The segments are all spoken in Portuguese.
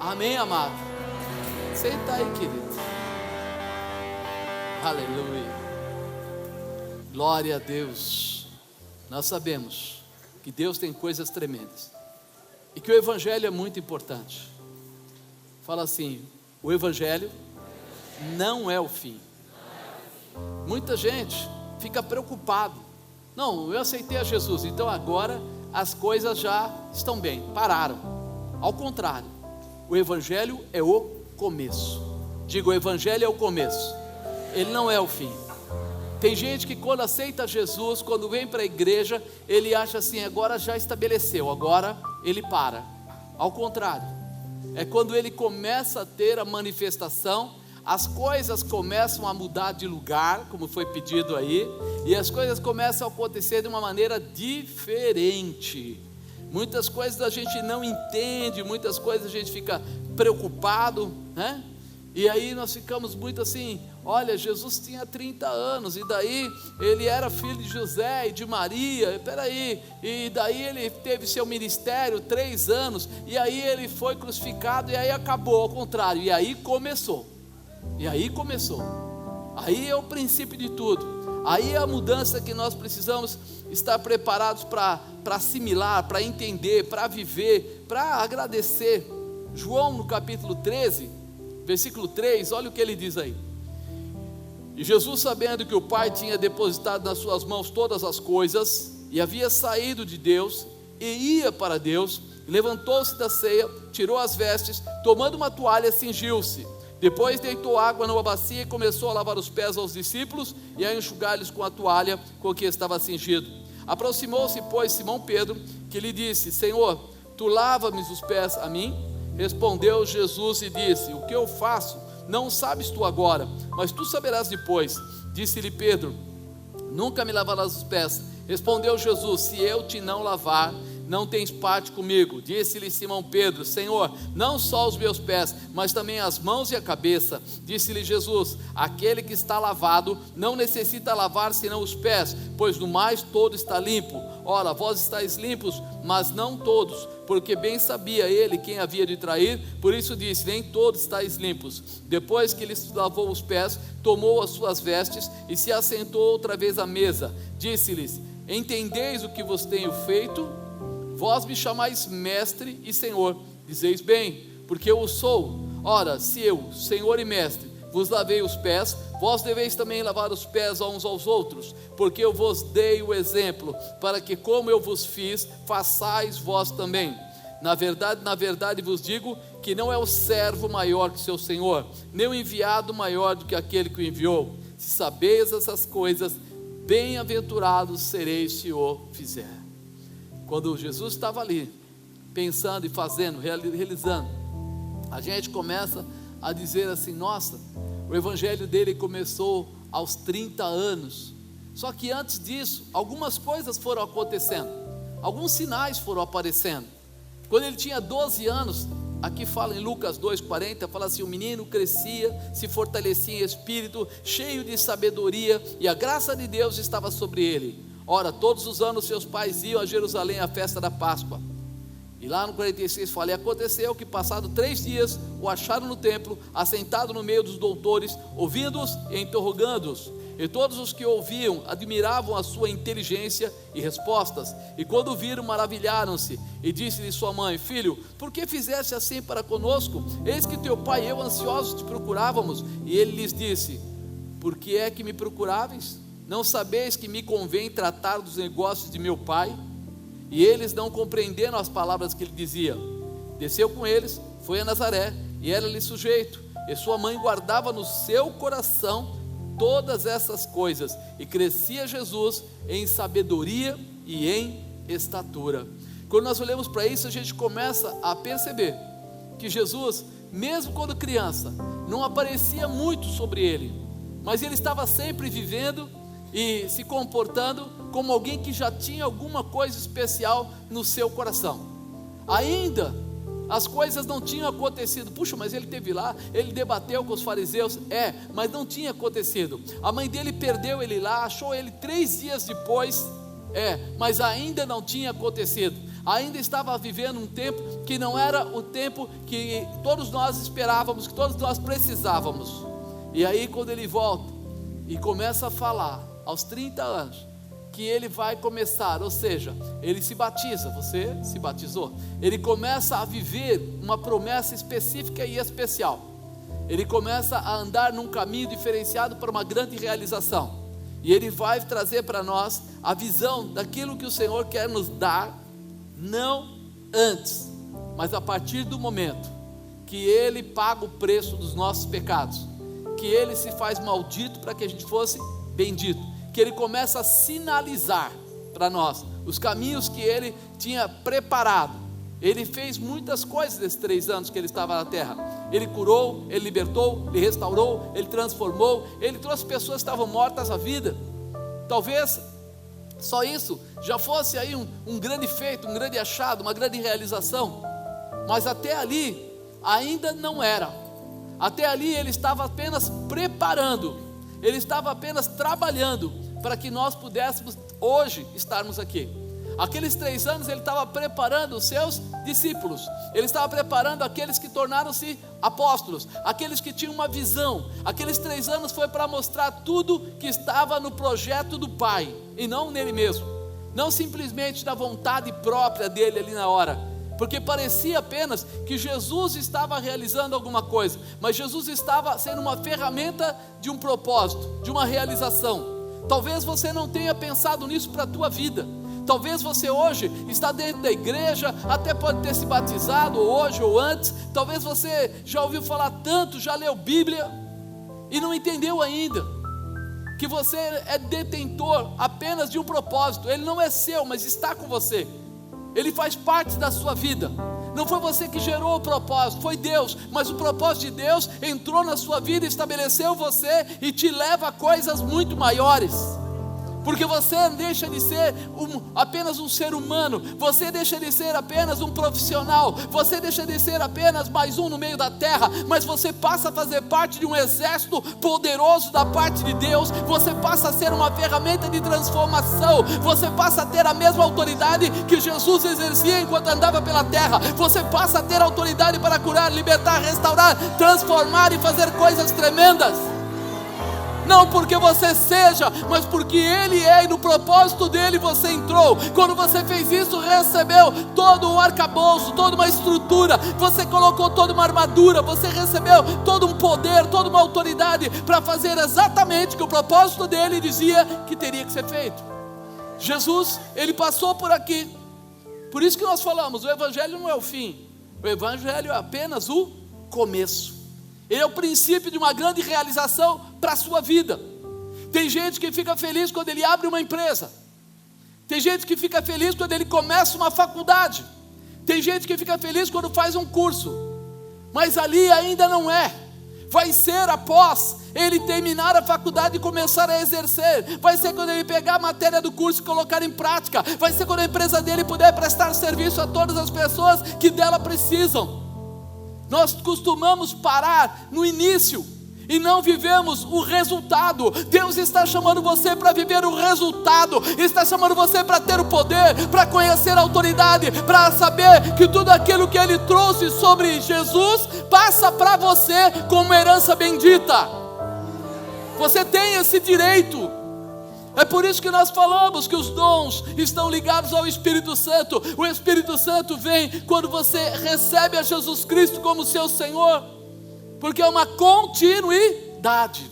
Amém, amado? Senta aí, querido. Aleluia. Glória a Deus. Nós sabemos que Deus tem coisas tremendas e que o Evangelho é muito importante. Fala assim: o Evangelho não é o fim. Muita gente fica preocupado. Não, eu aceitei a Jesus, então agora as coisas já estão bem, pararam. Ao contrário, o Evangelho é o começo. Diga, o Evangelho é o começo, ele não é o fim. Tem gente que quando aceita Jesus, quando vem para a igreja, ele acha assim, agora já estabeleceu, agora ele para. Ao contrário, é quando ele começa a ter a manifestação, as coisas começam a mudar de lugar, como foi pedido aí, e as coisas começam a acontecer de uma maneira diferente. Muitas coisas a gente não entende, muitas coisas a gente fica preocupado, né? E aí nós ficamos muito assim, olha, Jesus tinha 30 anos, e daí ele era filho de José e de Maria, e daí ele teve seu ministério 3 anos, e aí ele foi crucificado, e aí acabou, ao contrário, e aí começou, aí é o princípio de tudo. Aí é a mudança que nós precisamos estar preparados para assimilar, para entender, para viver, para agradecer. João no capítulo 13, versículo 3, olha o que ele diz aí. E Jesus, sabendo que o Pai tinha depositado nas suas mãos todas as coisas, e havia saído de Deus, e ia para Deus, levantou-se da ceia, tirou as vestes, tomando uma toalha, cingiu-se. Depois deitou água numa bacia e começou a lavar os pés aos discípulos e a enxugar-lhes com a toalha com que estava cingido. Aproximou-se, pois, Simão Pedro, que lhe disse: Senhor, tu lava-me os pés a mim? Respondeu Jesus e disse: o que eu faço não sabes tu agora, mas tu saberás depois. Disse-lhe Pedro: nunca me lavarás os pés. Respondeu Jesus: se eu te não lavar, não tens parte comigo. Disse-lhe Simão Pedro: Senhor, não só os meus pés, mas também as mãos e a cabeça. Disse-lhe Jesus: aquele que está lavado não necessita lavar senão os pés, pois no mais todo está limpo. Ora, vós estáis limpos, mas não todos, porque bem sabia ele quem havia de trair, por isso disse: nem todos estáis limpos. Depois que lhes lavou os pés, tomou as suas vestes e se assentou outra vez à mesa. Disse-lhes: entendeis o que vos tenho feito? Vós me chamais mestre e senhor, dizeis bem, porque eu o sou. Ora, se eu, senhor e mestre, vos lavei os pés, vós deveis também lavar os pés uns aos outros, porque eu vos dei o exemplo, para que como eu vos fiz, façais vós também. Na verdade vos digo, que não é o servo maior que seu senhor, nem o enviado maior do que aquele que o enviou. Se sabeis essas coisas, bem-aventurados sereis se o fizer. Quando Jesus estava ali, pensando e fazendo, realizando, a gente começa a dizer assim: nossa, o evangelho dele começou aos 30 anos, só que antes disso, algumas coisas foram acontecendo, alguns sinais foram aparecendo. Quando ele tinha 12 anos, aqui fala em Lucas 2,40, fala assim: o menino crescia, se fortalecia em espírito, cheio de sabedoria, e a graça de Deus estava sobre ele. Ora, todos os anos seus pais iam a Jerusalém à festa da Páscoa. E lá no 46 fala: e aconteceu que passado 3 dias o acharam no templo, assentado no meio dos doutores, ouvindo-os e interrogando-os. E todos os que ouviam admiravam a sua inteligência e respostas. E quando o viram, maravilharam-se. E disse-lhe sua mãe: filho, por que fizeste assim para conosco? Eis que teu pai e eu ansiosos te procurávamos. E ele lhes disse: por que é que me procuráveis? Não sabeis que me convém tratar dos negócios de meu pai? E eles, não compreendendo as palavras que ele dizia, desceu com eles, foi a Nazaré, e era-lhe sujeito. E sua mãe guardava no seu coração todas essas coisas, e crescia Jesus em sabedoria e em estatura. Quando nós olhamos para isso, a gente começa a perceber que Jesus, mesmo quando criança, não aparecia muito sobre ele, mas ele estava sempre vivendo e se comportando como alguém que já tinha alguma coisa especial no seu coração. Ainda as coisas não tinham acontecido. Puxa, mas ele esteve lá, ele debateu com os fariseus, mas não tinha acontecido. A mãe dele perdeu ele lá, achou ele 3 dias depois, mas ainda não tinha acontecido. ainda estava vivendo um tempo que não era o tempo que todos nós esperávamos, que todos nós precisávamos. E aí quando ele volta e começa a falar, aos 30 anos, que ele vai começar, ou seja, ele se batiza, você se batizou, ele começa a viver uma promessa específica e especial, ele começa a andar num caminho diferenciado para uma grande realização, e ele vai trazer para nós a visão daquilo que o Senhor quer nos dar, não antes, mas a partir do momento que ele paga o preço dos nossos pecados, que ele se faz maldito para que a gente fosse bendito, que ele começa a sinalizar para nós os caminhos que ele tinha preparado. Ele fez muitas coisas nesses 3 anos que ele estava na terra. Ele curou, ele libertou, ele restaurou, ele transformou, ele trouxe pessoas que estavam mortas à vida. Talvez só isso já fosse aí um grande feito, um grande achado, uma grande realização, mas até ali ainda não era. Até ali ele estava apenas preparando, ele estava apenas trabalhando para que nós pudéssemos hoje estarmos aqui. Aqueles 3 anos ele estava preparando os seus discípulos, ele estava preparando aqueles que tornaram-se apóstolos, aqueles que tinham uma visão. Aqueles 3 anos foi para mostrar tudo que estava no projeto do Pai, e não nele mesmo, não simplesmente na vontade própria dele ali na hora, porque parecia apenas que Jesus estava realizando alguma coisa, mas Jesus estava sendo uma ferramenta de um propósito, de uma realização. Talvez você não tenha pensado nisso para a tua vida. Talvez você hoje está dentro da igreja, até pode ter se batizado hoje ou antes. Talvez você já ouviu falar tanto, já leu Bíblia e não entendeu ainda que você é detentor apenas de um propósito. Ele não é seu, mas está com você. Ele faz parte da sua vida. Não foi você que gerou o propósito, foi Deus. Mas o propósito de Deus entrou na sua vida, estabeleceu você e te leva a coisas muito maiores. Porque você deixa de ser apenas um ser humano, você deixa de ser apenas um profissional, você deixa de ser apenas mais um no meio da terra, mas você passa a fazer parte de um exército poderoso da parte de Deus. Você passa a ser uma ferramenta de transformação, você passa a ter a mesma autoridade que Jesus exercia enquanto andava pela terra. Você passa a ter autoridade para curar, libertar, restaurar, transformar e fazer coisas tremendas. Não porque você seja, mas porque Ele é, e no propósito dEle você entrou. Quando você fez isso, recebeu todo um arcabouço, toda uma estrutura, você colocou toda uma armadura, você recebeu todo um poder, toda uma autoridade para fazer exatamente o que o propósito dEle dizia que teria que ser feito. Jesus, Ele passou por aqui. Por isso que nós falamos, o Evangelho não é o fim, o Evangelho é apenas o começo. Ele é o princípio de uma grande realização para a sua vida. Tem gente que fica feliz quando ele abre uma empresa. Tem gente que fica feliz quando ele começa uma faculdade. Tem gente que fica feliz quando faz um curso. Mas ali ainda não é. Vai ser após ele terminar a faculdade e começar a exercer. Vai ser quando ele pegar a matéria do curso e colocar em prática. Vai ser quando a empresa dele puder prestar serviço a todas as pessoas que dela precisam. Nós costumamos parar no início e não vivemos o resultado. Deus está chamando você para viver o resultado, está chamando você para ter o poder, para conhecer a autoridade, para saber que tudo aquilo que Ele trouxe sobre Jesus passa para você como herança bendita. Você tem esse direito. É por isso que nós falamos que os dons estão ligados ao Espírito Santo. O Espírito Santo vem quando você recebe a Jesus Cristo como seu Senhor, porque é uma continuidade.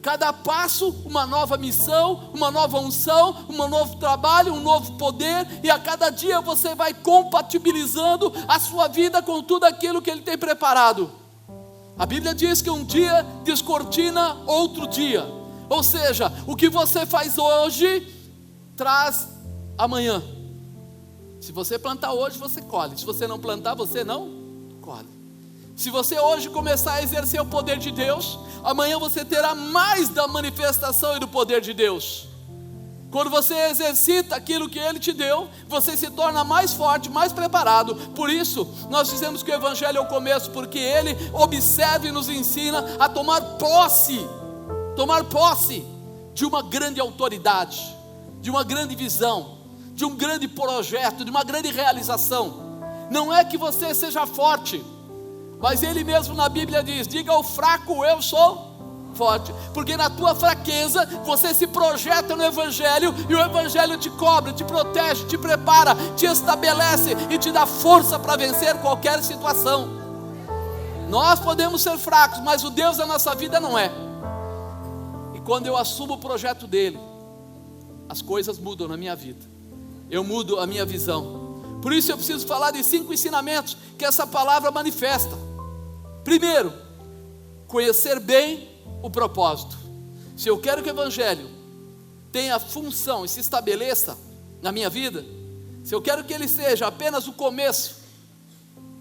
Cada passo, uma nova missão, uma nova unção, um novo trabalho, um novo poder, e a cada dia você vai compatibilizando a sua vida com tudo aquilo que Ele tem preparado. A Bíblia diz que um dia descortina outro dia. Ou seja, o que você faz hoje, traz amanhã. Se você plantar hoje, você colhe. Se você não plantar, você não colhe. Se você hoje começar a exercer o poder de Deus, amanhã você terá mais da manifestação e do poder de Deus. Quando você exercita aquilo que Ele te deu, você se torna mais forte, mais preparado. Por isso, nós dizemos que o Evangelho é o começo, porque Ele observa e nos ensina a tomar posse de uma grande autoridade, de uma grande visão, de um grande projeto, de uma grande realização. Não é que você seja forte, mas Ele mesmo na Bíblia diz: diga ao fraco, eu sou forte. Porque na tua fraqueza você se projeta no Evangelho, e o Evangelho te cobre, te protege, te prepara, te estabelece e te dá força para vencer qualquer situação. Nós podemos ser fracos, mas o Deus da nossa vida não é. E quando eu assumo o projeto dele, as coisas mudam na minha vida, eu mudo a minha visão. Por isso eu preciso falar de 5 ensinamentos que essa palavra manifesta. Primeiro, conhecer bem o propósito. Se eu quero que o Evangelho tenha função e se estabeleça na minha vida, se eu quero que ele seja apenas o começo,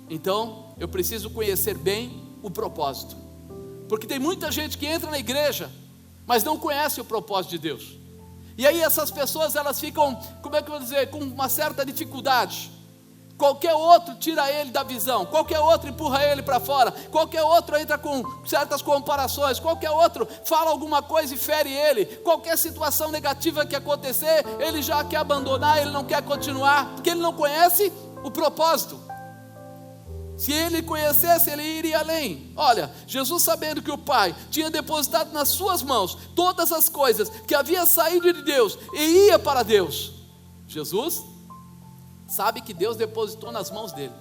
então eu preciso conhecer bem o propósito. Porque tem muita gente que entra na igreja, mas não conhece o propósito de Deus. E aí essas pessoas, elas ficam, como é que eu vou dizer, com uma certa dificuldade. Qualquer outro tira ele da visão, qualquer outro empurra ele para fora, qualquer outro entra com certas comparações, qualquer outro fala alguma coisa e fere ele. Qualquer situação negativa que acontecer, ele já quer abandonar, ele não quer continuar, porque ele não conhece o propósito. Se ele conhecesse, ele iria além. Olha, Jesus, sabendo que o Pai tinha depositado nas suas mãos todas as coisas, que havia saído de Deus e ia para Deus, Jesus sabe que Deus depositou nas mãos dele,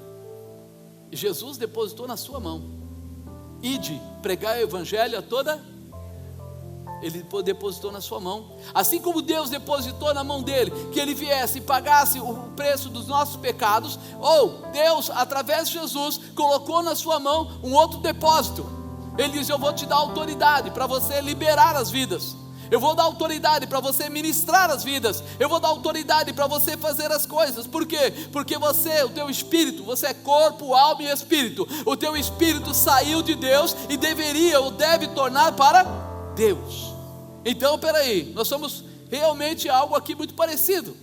e Jesus depositou na sua mão: ide, pregai o Evangelho a toda. Ele depositou na sua mão. Assim como Deus depositou na mão dele que ele viesse e pagasse o preço dos nossos pecados, ou Deus, através de Jesus, colocou na sua mão um outro depósito. Ele diz: eu vou te dar autoridade para você liberar as vidas, eu vou dar autoridade para você ministrar as vidas, eu vou dar autoridade para você fazer as coisas. Por quê? Porque você, o teu espírito, você é corpo, alma e espírito. O teu espírito saiu de Deus e deveria ou deve tornar para Deus. Então, peraí, nós somos realmente algo aqui muito parecido.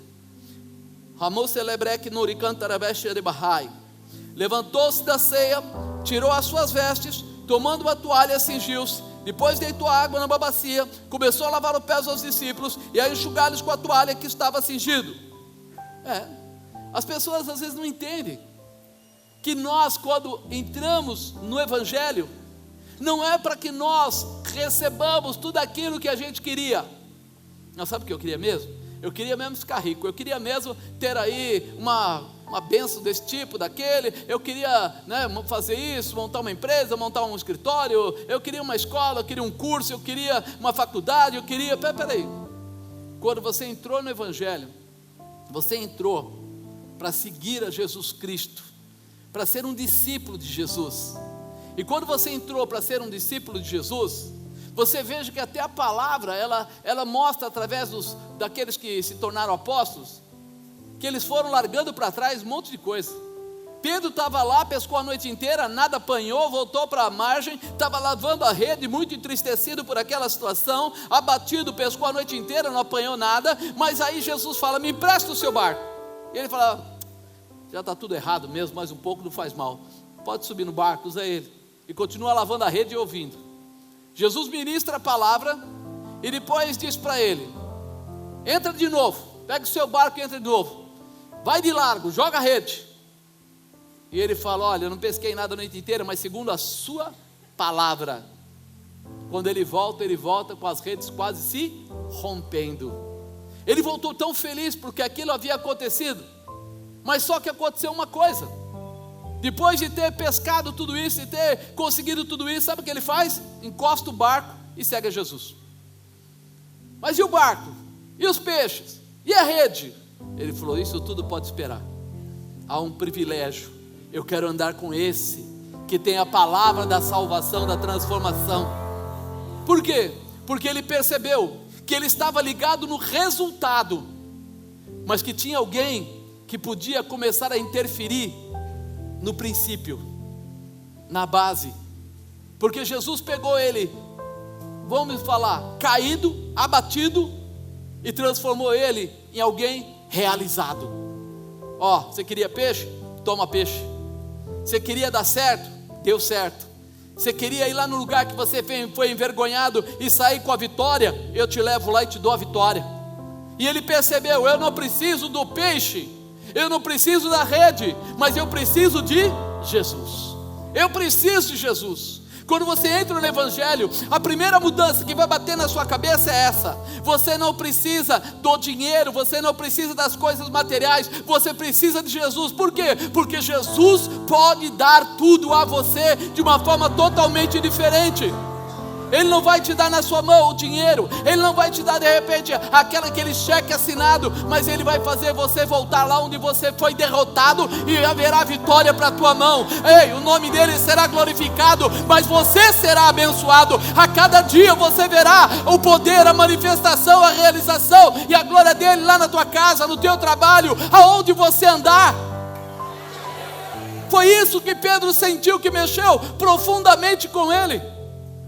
Levantou-se da ceia, tirou as suas vestes, tomando uma toalha, cingiu-se, depois deitou a água na bacia, começou a lavar os pés aos discípulos e a enxugá-los com a toalha que estava cingido. As pessoas às vezes não entendem que nós, quando entramos no Evangelho, não é para que nós recebamos tudo aquilo que a gente queria. Não, sabe o que eu queria mesmo? Eu queria mesmo ficar rico, eu queria mesmo ter aí uma bênção desse tipo, daquele. Eu queria, fazer isso, montar uma empresa, montar um escritório. Eu queria uma escola, eu queria um curso, eu queria uma faculdade, eu queria... Peraí, quando você entrou no Evangelho, você entrou para seguir a Jesus Cristo, para ser um discípulo de Jesus. E quando você entrou para ser um discípulo de Jesus, você veja que até a palavra, ela mostra através daqueles que se tornaram apóstolos, que eles foram largando para trás um monte de coisa. Pedro estava lá, pescou a noite inteira, nada apanhou, voltou para a margem, estava lavando a rede, muito entristecido por aquela situação, abatido, pescou a noite inteira, não apanhou nada. Mas aí Jesus fala: me empresta o seu barco. E ele fala: já está tudo errado mesmo, mais um pouco não faz mal, pode subir no barco, usa ele. E continua lavando a rede e ouvindo. Jesus ministra a palavra e depois diz para ele: entra de novo, pega o seu barco e entra de novo, vai de largo, joga a rede. E ele fala: olha, eu não pesquei nada a noite inteira, mas segundo a sua palavra. Quando ele volta com as redes quase se rompendo. Ele voltou tão feliz porque aquilo havia acontecido, mas só que aconteceu uma coisa. Depois de ter pescado tudo isso e ter conseguido tudo isso, sabe o que ele faz? Encosta o barco e segue a Jesus. Mas e o barco? E os peixes? E a rede? Ele falou: isso tudo pode esperar. Há um privilégio. Eu quero andar com esse que tem a palavra da salvação, da transformação. Por quê? Porque ele percebeu que ele estava ligado no resultado, mas que tinha alguém que podia começar a interferir no princípio, na base. Porque Jesus pegou ele, vamos falar, caído, abatido, e transformou ele em alguém realizado. Você queria peixe? Toma peixe. Você queria dar certo? Deu certo. Você queria ir lá no lugar que você foi envergonhado e sair com a vitória? Eu te levo lá e te dou a vitória. E ele percebeu: eu não preciso do peixe, eu não preciso da rede, mas eu preciso de Jesus. Eu preciso de Jesus. Quando você entra no Evangelho, a primeira mudança que vai bater na sua cabeça é essa: você não precisa do dinheiro, você não precisa das coisas materiais, você precisa de Jesus. Por quê? Porque Jesus pode dar tudo a você de uma forma totalmente diferente. Ele não vai te dar na sua mão o dinheiro, Ele não vai te dar de repente aquele cheque assinado, mas Ele vai fazer você voltar lá onde você foi derrotado, e haverá vitória para a tua mão. Ei, o nome dEle será glorificado, mas você será abençoado. A cada dia você verá o poder, a manifestação, a realização e a glória dEle lá na tua casa, no teu trabalho, aonde você andar. Foi isso que Pedro sentiu, que mexeu profundamente com ele.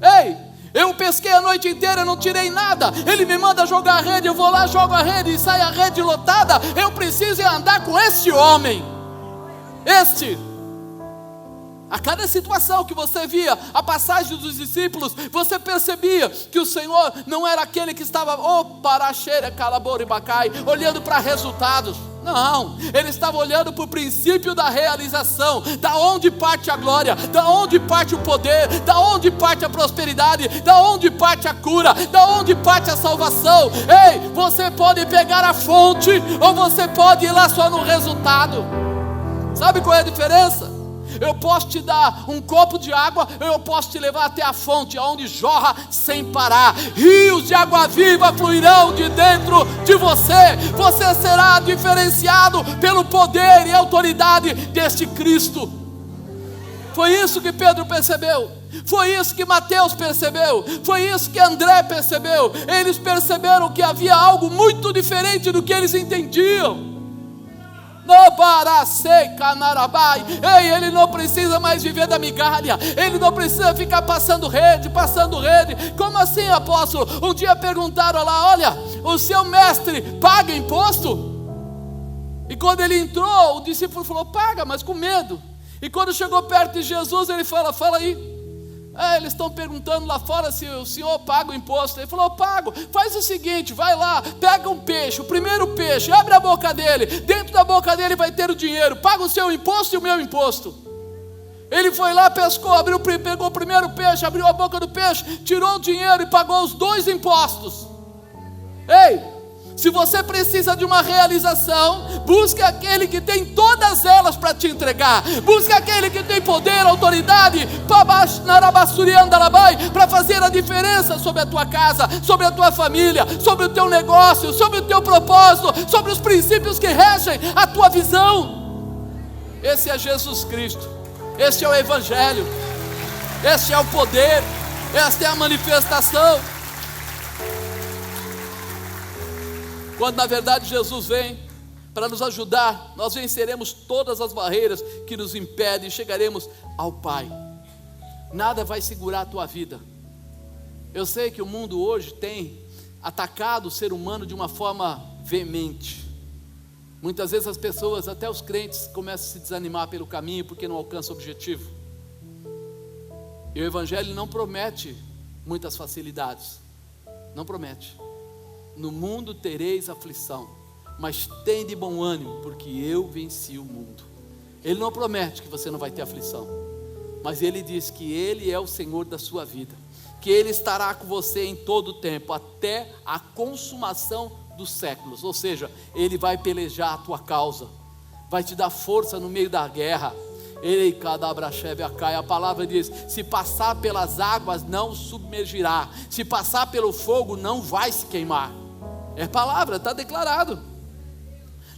Ei, eu pesquei a noite inteira, não tirei nada. Ele me manda jogar a rede, eu vou lá, jogo a rede e sai a rede lotada. Eu preciso andar com este homem. A cada situação que você via, a passagem dos discípulos, você percebia que o Senhor não era aquele que estava olhando para resultados. Não, Ele estava olhando para o princípio da realização, da onde parte a glória, da onde parte o poder, da onde parte a prosperidade, da onde parte a cura, da onde parte a salvação. Ei, você pode pegar a fonte, ou você pode ir lá só no resultado. Sabe qual é a diferença? Eu posso te dar um copo de água, eu posso te levar até a fonte, onde jorra sem parar. Rios de água viva fluirão de dentro de você. Você será diferenciado pelo poder e autoridade deste Cristo. Foi isso que Pedro percebeu. Foi isso que Mateus percebeu. Foi isso que André percebeu. Eles perceberam que havia algo muito diferente do que eles entendiam. Ei, ele não precisa mais viver da migalha, ele não precisa ficar passando rede. Como assim, apóstolo? Um dia perguntaram lá: olha, o seu mestre paga imposto? E quando ele entrou, o discípulo falou: paga, mas com medo. E quando chegou perto de Jesus, ele fala aí. Eles estão perguntando lá fora se o senhor paga o imposto. Ele falou: pago. Faz o seguinte, vai lá, pega um peixe, o primeiro peixe, abre a boca dele, dentro da boca dele vai ter o dinheiro, paga o seu imposto e o meu imposto. Ele foi lá, pescou, pegou o primeiro peixe, abriu a boca do peixe, tirou o dinheiro e pagou os 2 impostos. Ei, se você precisa de uma realização, busque aquele que tem todas elas para te entregar. Busque aquele que tem poder, autoridade, para fazer a diferença sobre a tua casa, sobre a tua família, sobre o teu negócio, sobre o teu propósito, sobre os princípios que regem a tua visão. Esse é Jesus Cristo, este é o Evangelho, este é o poder, esta é a manifestação. Quando na verdade Jesus vem para nos ajudar, nós venceremos todas as barreiras que nos impedem e chegaremos ao Pai. Nada vai segurar a tua vida. Eu sei que o mundo hoje tem atacado o ser humano de uma forma veemente. Muitas vezes as pessoas, até os crentes, começam a se desanimar pelo caminho porque não alcançam o objetivo. E o Evangelho não promete muitas facilidades. Não promete. No mundo tereis aflição, mas tem de bom ânimo, porque eu venci o mundo. Ele não promete que você não vai ter aflição, mas Ele diz que Ele é o Senhor da sua vida, que Ele estará com você em todo o tempo, até a consumação dos séculos. Ou seja, Ele vai pelejar a tua causa, vai te dar força no meio da guerra. A palavra diz: se passar pelas águas não submergirá, se passar pelo fogo não vai se queimar. É palavra, está declarado.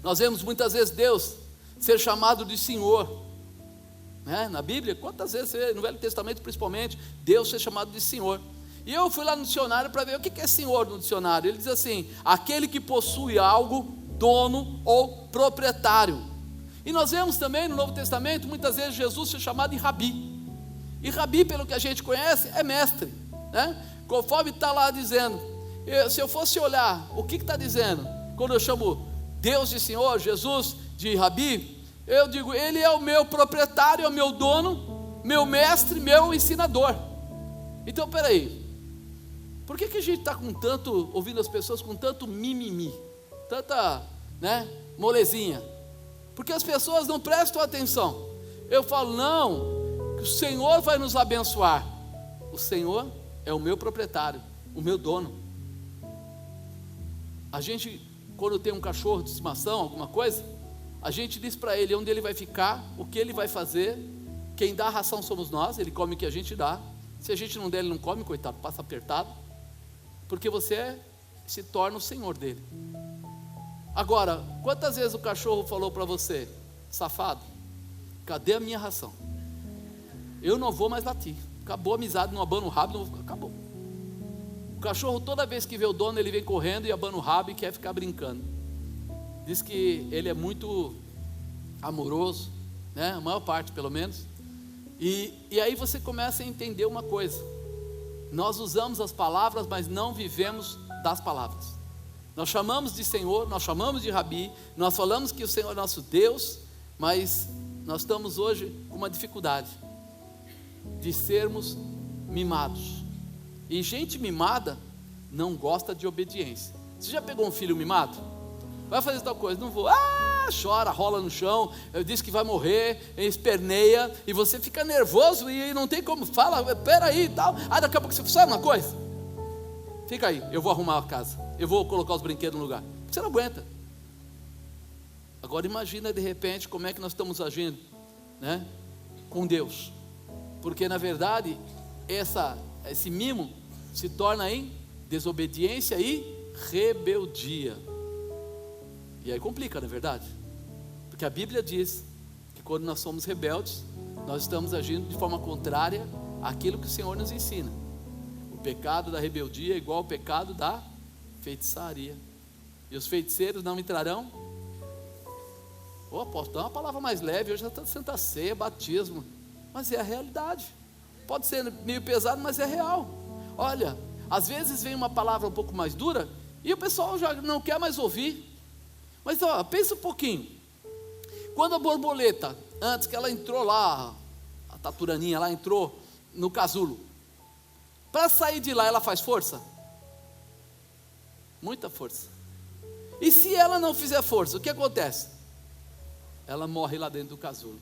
Nós vemos muitas vezes Deus ser chamado de Senhor, né? Na Bíblia, quantas vezes você vê, no Velho Testamento principalmente, Deus ser chamado de Senhor. E eu fui lá no dicionário para ver o que é Senhor no dicionário. Ele diz assim: aquele que possui algo, dono ou proprietário. E nós vemos também no Novo Testamento, muitas vezes Jesus ser chamado de Rabi. E Rabi, pelo que a gente conhece, é mestre, né? Conforme está lá dizendo. Se eu fosse olhar, o que está dizendo? Quando eu chamo Deus de Senhor, Jesus de Rabi, eu digo: Ele é o meu proprietário, é o meu dono, meu mestre, meu ensinador. Então, peraí, por que a gente está ouvindo as pessoas com tanto mimimi? tanta, molezinha? Porque as pessoas não prestam atenção. Eu falo, não, que o Senhor vai nos abençoar. O Senhor é o meu proprietário, o meu dono. A gente, quando tem um cachorro de estimação, alguma coisa, a gente diz para ele onde ele vai ficar, o que ele vai fazer. Quem dá a ração somos nós, ele come o que a gente dá. Se a gente não der, ele não come, coitado, passa apertado. Porque você se torna o senhor dele. Agora, quantas vezes o cachorro falou para você, safado, cadê a minha ração? Eu não vou mais latir. Acabou a amizade, não abana o rabo, acabou. O cachorro, toda vez que vê o dono, ele vem correndo e abana o rabo e quer ficar brincando. Diz que ele é muito amoroso, a maior parte pelo menos. E aí você começa a entender uma coisa: nós usamos as palavras, mas não vivemos das palavras. Nós chamamos de Senhor, nós chamamos de Rabi, nós falamos que o Senhor é nosso Deus, mas nós estamos hoje com uma dificuldade de sermos mimados. E gente mimada não gosta de obediência. Você já pegou um filho mimado? Vai fazer tal coisa, não vou, chora, rola no chão, diz que vai morrer, esperneia, e você fica nervoso e não tem como, fala, peraí e tal, daqui a pouco você sabe uma coisa? Fica aí, eu vou arrumar a casa, eu vou colocar os brinquedos no lugar. Você não aguenta. Agora imagina de repente como é que nós estamos agindo, com Deus, porque na verdade esse mimo se torna em desobediência e rebeldia. E aí complica, não é verdade? Porque a Bíblia diz que quando nós somos rebeldes, nós estamos agindo de forma contrária àquilo que o Senhor nos ensina. O pecado da rebeldia é igual ao pecado da feitiçaria. E os feiticeiros não entrarão. Apóstolo, dá uma palavra mais leve, hoje já está Santa Ceia, batismo. Mas é a realidade. Pode ser meio pesado, mas é real. Olha, às vezes vem uma palavra um pouco mais dura e o pessoal já não quer mais ouvir. Mas pensa um pouquinho. Quando a borboleta, antes que ela entrou lá, a taturaninha lá entrou no casulo, para sair de lá ela faz força? Muita força. E se ela não fizer força, o que acontece? Ela morre lá dentro do casulo.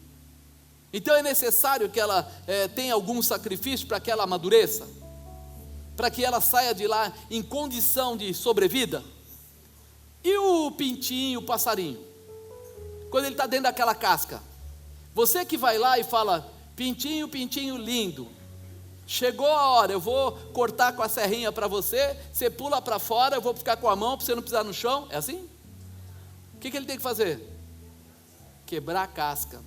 Então é necessário que ela tenha algum sacrifício para que ela amadureça, para que ela saia de lá em condição de sobrevida. E o pintinho, o passarinho, quando ele está dentro daquela casca, você que vai lá e fala, pintinho, pintinho lindo, chegou a hora, eu vou cortar com a serrinha para você, você pula para fora, eu vou ficar com a mão para você não pisar no chão, é assim? O que ele tem que fazer? Quebrar a casca.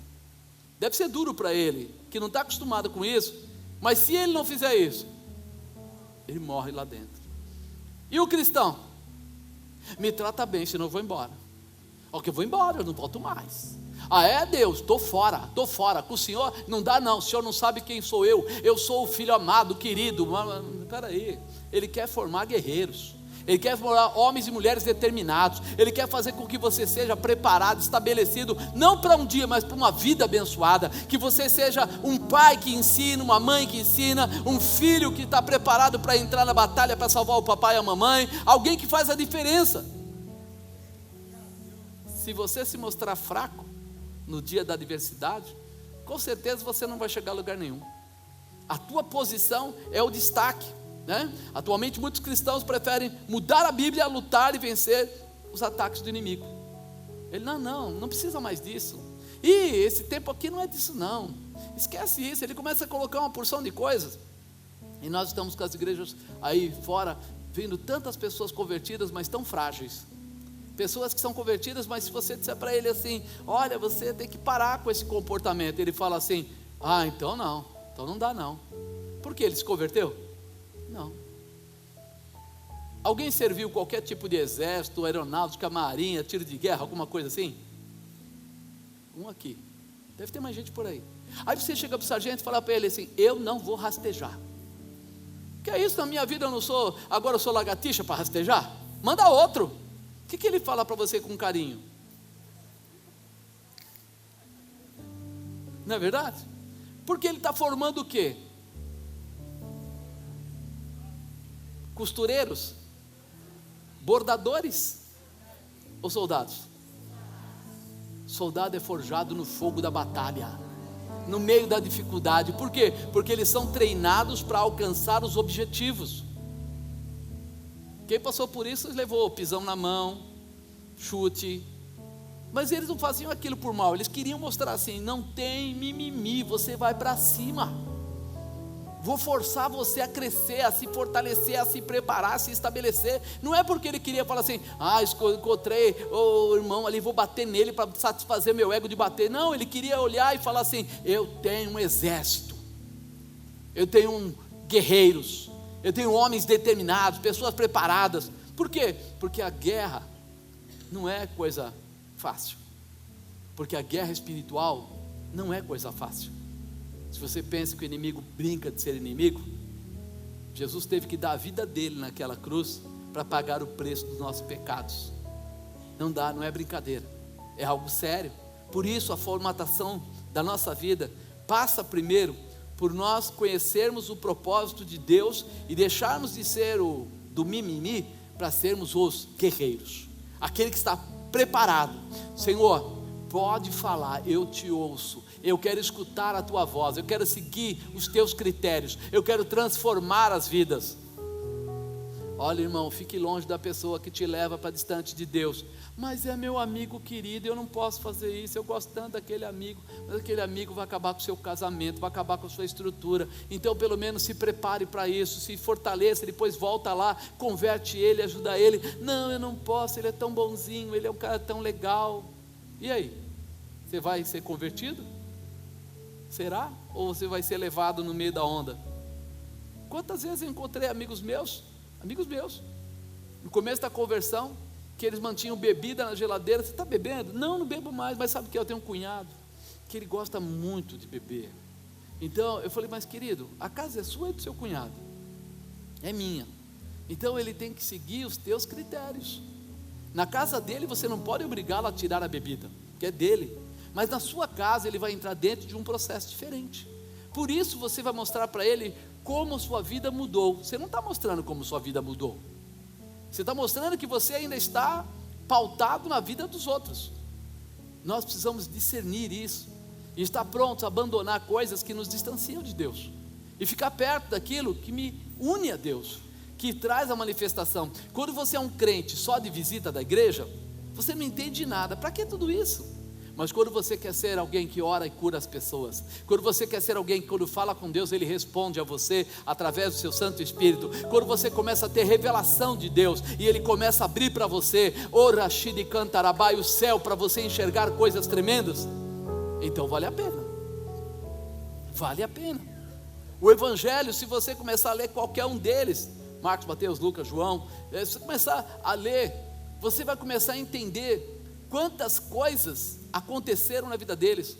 Deve ser duro para ele, que não está acostumado com isso, mas se ele não fizer isso, ele morre lá dentro. E o cristão? Me trata bem, senão eu vou embora. Ok, eu vou embora, eu não volto mais. Deus, estou fora, com o Senhor não dá não, o Senhor não sabe quem sou eu sou o filho amado, querido. Peraí, Ele quer formar guerreiros, Ele quer formar homens e mulheres determinados, Ele quer fazer com que você seja preparado, estabelecido, não para um dia, mas para uma vida abençoada, que você seja um pai que ensina, uma mãe que ensina, um filho que está preparado para entrar na batalha, para salvar o papai e a mamãe, alguém que faz a diferença. Se você se mostrar fraco no dia da adversidade, com certeza você não vai chegar a lugar nenhum. A tua posição é o destaque, Atualmente muitos cristãos preferem mudar a Bíblia, lutar e vencer os ataques do inimigo. Ele não precisa mais disso. E esse tempo aqui não é disso não. Esquece isso. Ele começa a colocar uma porção de coisas. E nós estamos com as igrejas aí fora, vendo tantas pessoas convertidas, mas tão frágeis. Pessoas que são convertidas, mas se você disser para ele assim, olha, você tem que parar com esse comportamento, ele fala assim, então não dá não. Por que ele se converteu? Não. Alguém serviu qualquer tipo de exército, aeronáutica, marinha, tiro de guerra, alguma coisa assim? Um aqui. Deve ter mais gente por aí. Aí você chega para o sargento e fala para ele assim, eu não vou rastejar. Que é isso, na minha vida agora eu sou lagartixa para rastejar? Manda outro. O que ele fala para você com carinho? Não é verdade? Porque ele está formando o quê? Costureiros, bordadores. ou soldados? Soldado é forjado no fogo da batalha, no meio da dificuldade. Por quê? Porque eles são treinados para alcançar os objetivos. Quem passou por isso levou pisão na mão, chute, mas eles não faziam aquilo por mal. Eles queriam mostrar assim: não tem mimimi, você vai para cima, vou forçar você a crescer, a se fortalecer, a se preparar, a se estabelecer. Não é porque ele queria falar assim: encontrei o irmão ali, vou bater nele para satisfazer meu ego de bater. Não, ele queria olhar e falar assim: eu tenho um exército, eu tenho guerreiros, eu tenho homens determinados, pessoas preparadas. Por quê? Porque a guerra não é coisa fácil, porque a guerra espiritual não é coisa fácil. Se você pensa que o inimigo brinca de ser inimigo, Jesus teve que dar a vida dele naquela cruz para pagar o preço dos nossos pecados. Não dá, não é brincadeira, é algo sério. Por isso a formatação da nossa vida passa primeiro por nós conhecermos o propósito de Deus e deixarmos de ser do mimimi para sermos os guerreiros, aquele que está preparado. Senhor, pode falar, eu te ouço, eu quero escutar a tua voz, eu quero seguir os teus critérios, eu quero transformar as vidas. Olha, irmão, fique longe da pessoa que te leva para distante de Deus. Mas é meu amigo querido, eu não posso fazer isso, eu gosto tanto daquele amigo. Mas aquele amigo vai acabar com o seu casamento, vai acabar com a sua estrutura. Então pelo menos se prepare para isso, se fortaleça, depois volta lá, converte ele, ajuda ele. Não, eu não posso, ele é tão bonzinho, ele é um cara tão legal. E aí? Você vai ser convertido? Será? Ou você vai ser levado no meio da onda? Quantas vezes eu encontrei amigos meus, no começo da conversão, que eles mantinham bebida na geladeira. Você está bebendo? Não, não bebo mais. Mas sabe o que? Eu tenho um cunhado que ele gosta muito de beber. Então eu falei: mas querido, a casa é sua ou é do seu cunhado? É minha. Então ele tem que seguir os teus critérios. Na casa dele você não pode obrigá-lo a tirar a bebida, que é dele. Mas na sua casa ele vai entrar dentro de um processo diferente. Por isso você vai mostrar para ele como sua vida mudou. Você não está mostrando como sua vida mudou, você está mostrando que você ainda está pautado na vida dos outros. Nós precisamos discernir isso e estar prontos a abandonar coisas que nos distanciam de Deus e ficar perto daquilo que me une a Deus, que traz a manifestação. Quando você é um crente só de visita da igreja, você não entende nada. Para que tudo isso? Mas quando você quer ser alguém que ora e cura as pessoas, quando você quer ser alguém que quando fala com Deus, Ele responde a você através do seu Santo Espírito, quando você começa a ter revelação de Deus, e Ele começa a abrir para você, Rashid Cantarabai, o céu, para você enxergar coisas tremendas, então vale a pena. Vale a pena. O Evangelho, se você começar a ler qualquer um deles, Marcos, Mateus, Lucas, João, se você começar a ler, você vai começar a entender quantas coisas aconteceram na vida deles.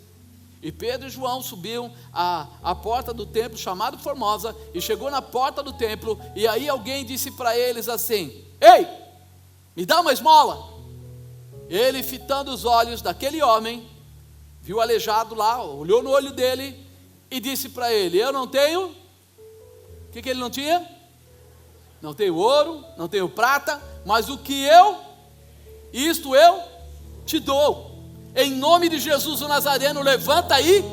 E Pedro e João subiam a porta do templo chamado Formosa, e chegou na porta do templo, e aí alguém disse para eles assim: ei, me dá uma esmola. Ele, fitando os olhos daquele homem, viu o aleijado lá, olhou no olho dele e disse para ele: eu não tenho, o que ele não tinha? Não tenho ouro, não tenho prata, mas o que isto eu te dou, em nome de Jesus o Nazareno, levanta aí.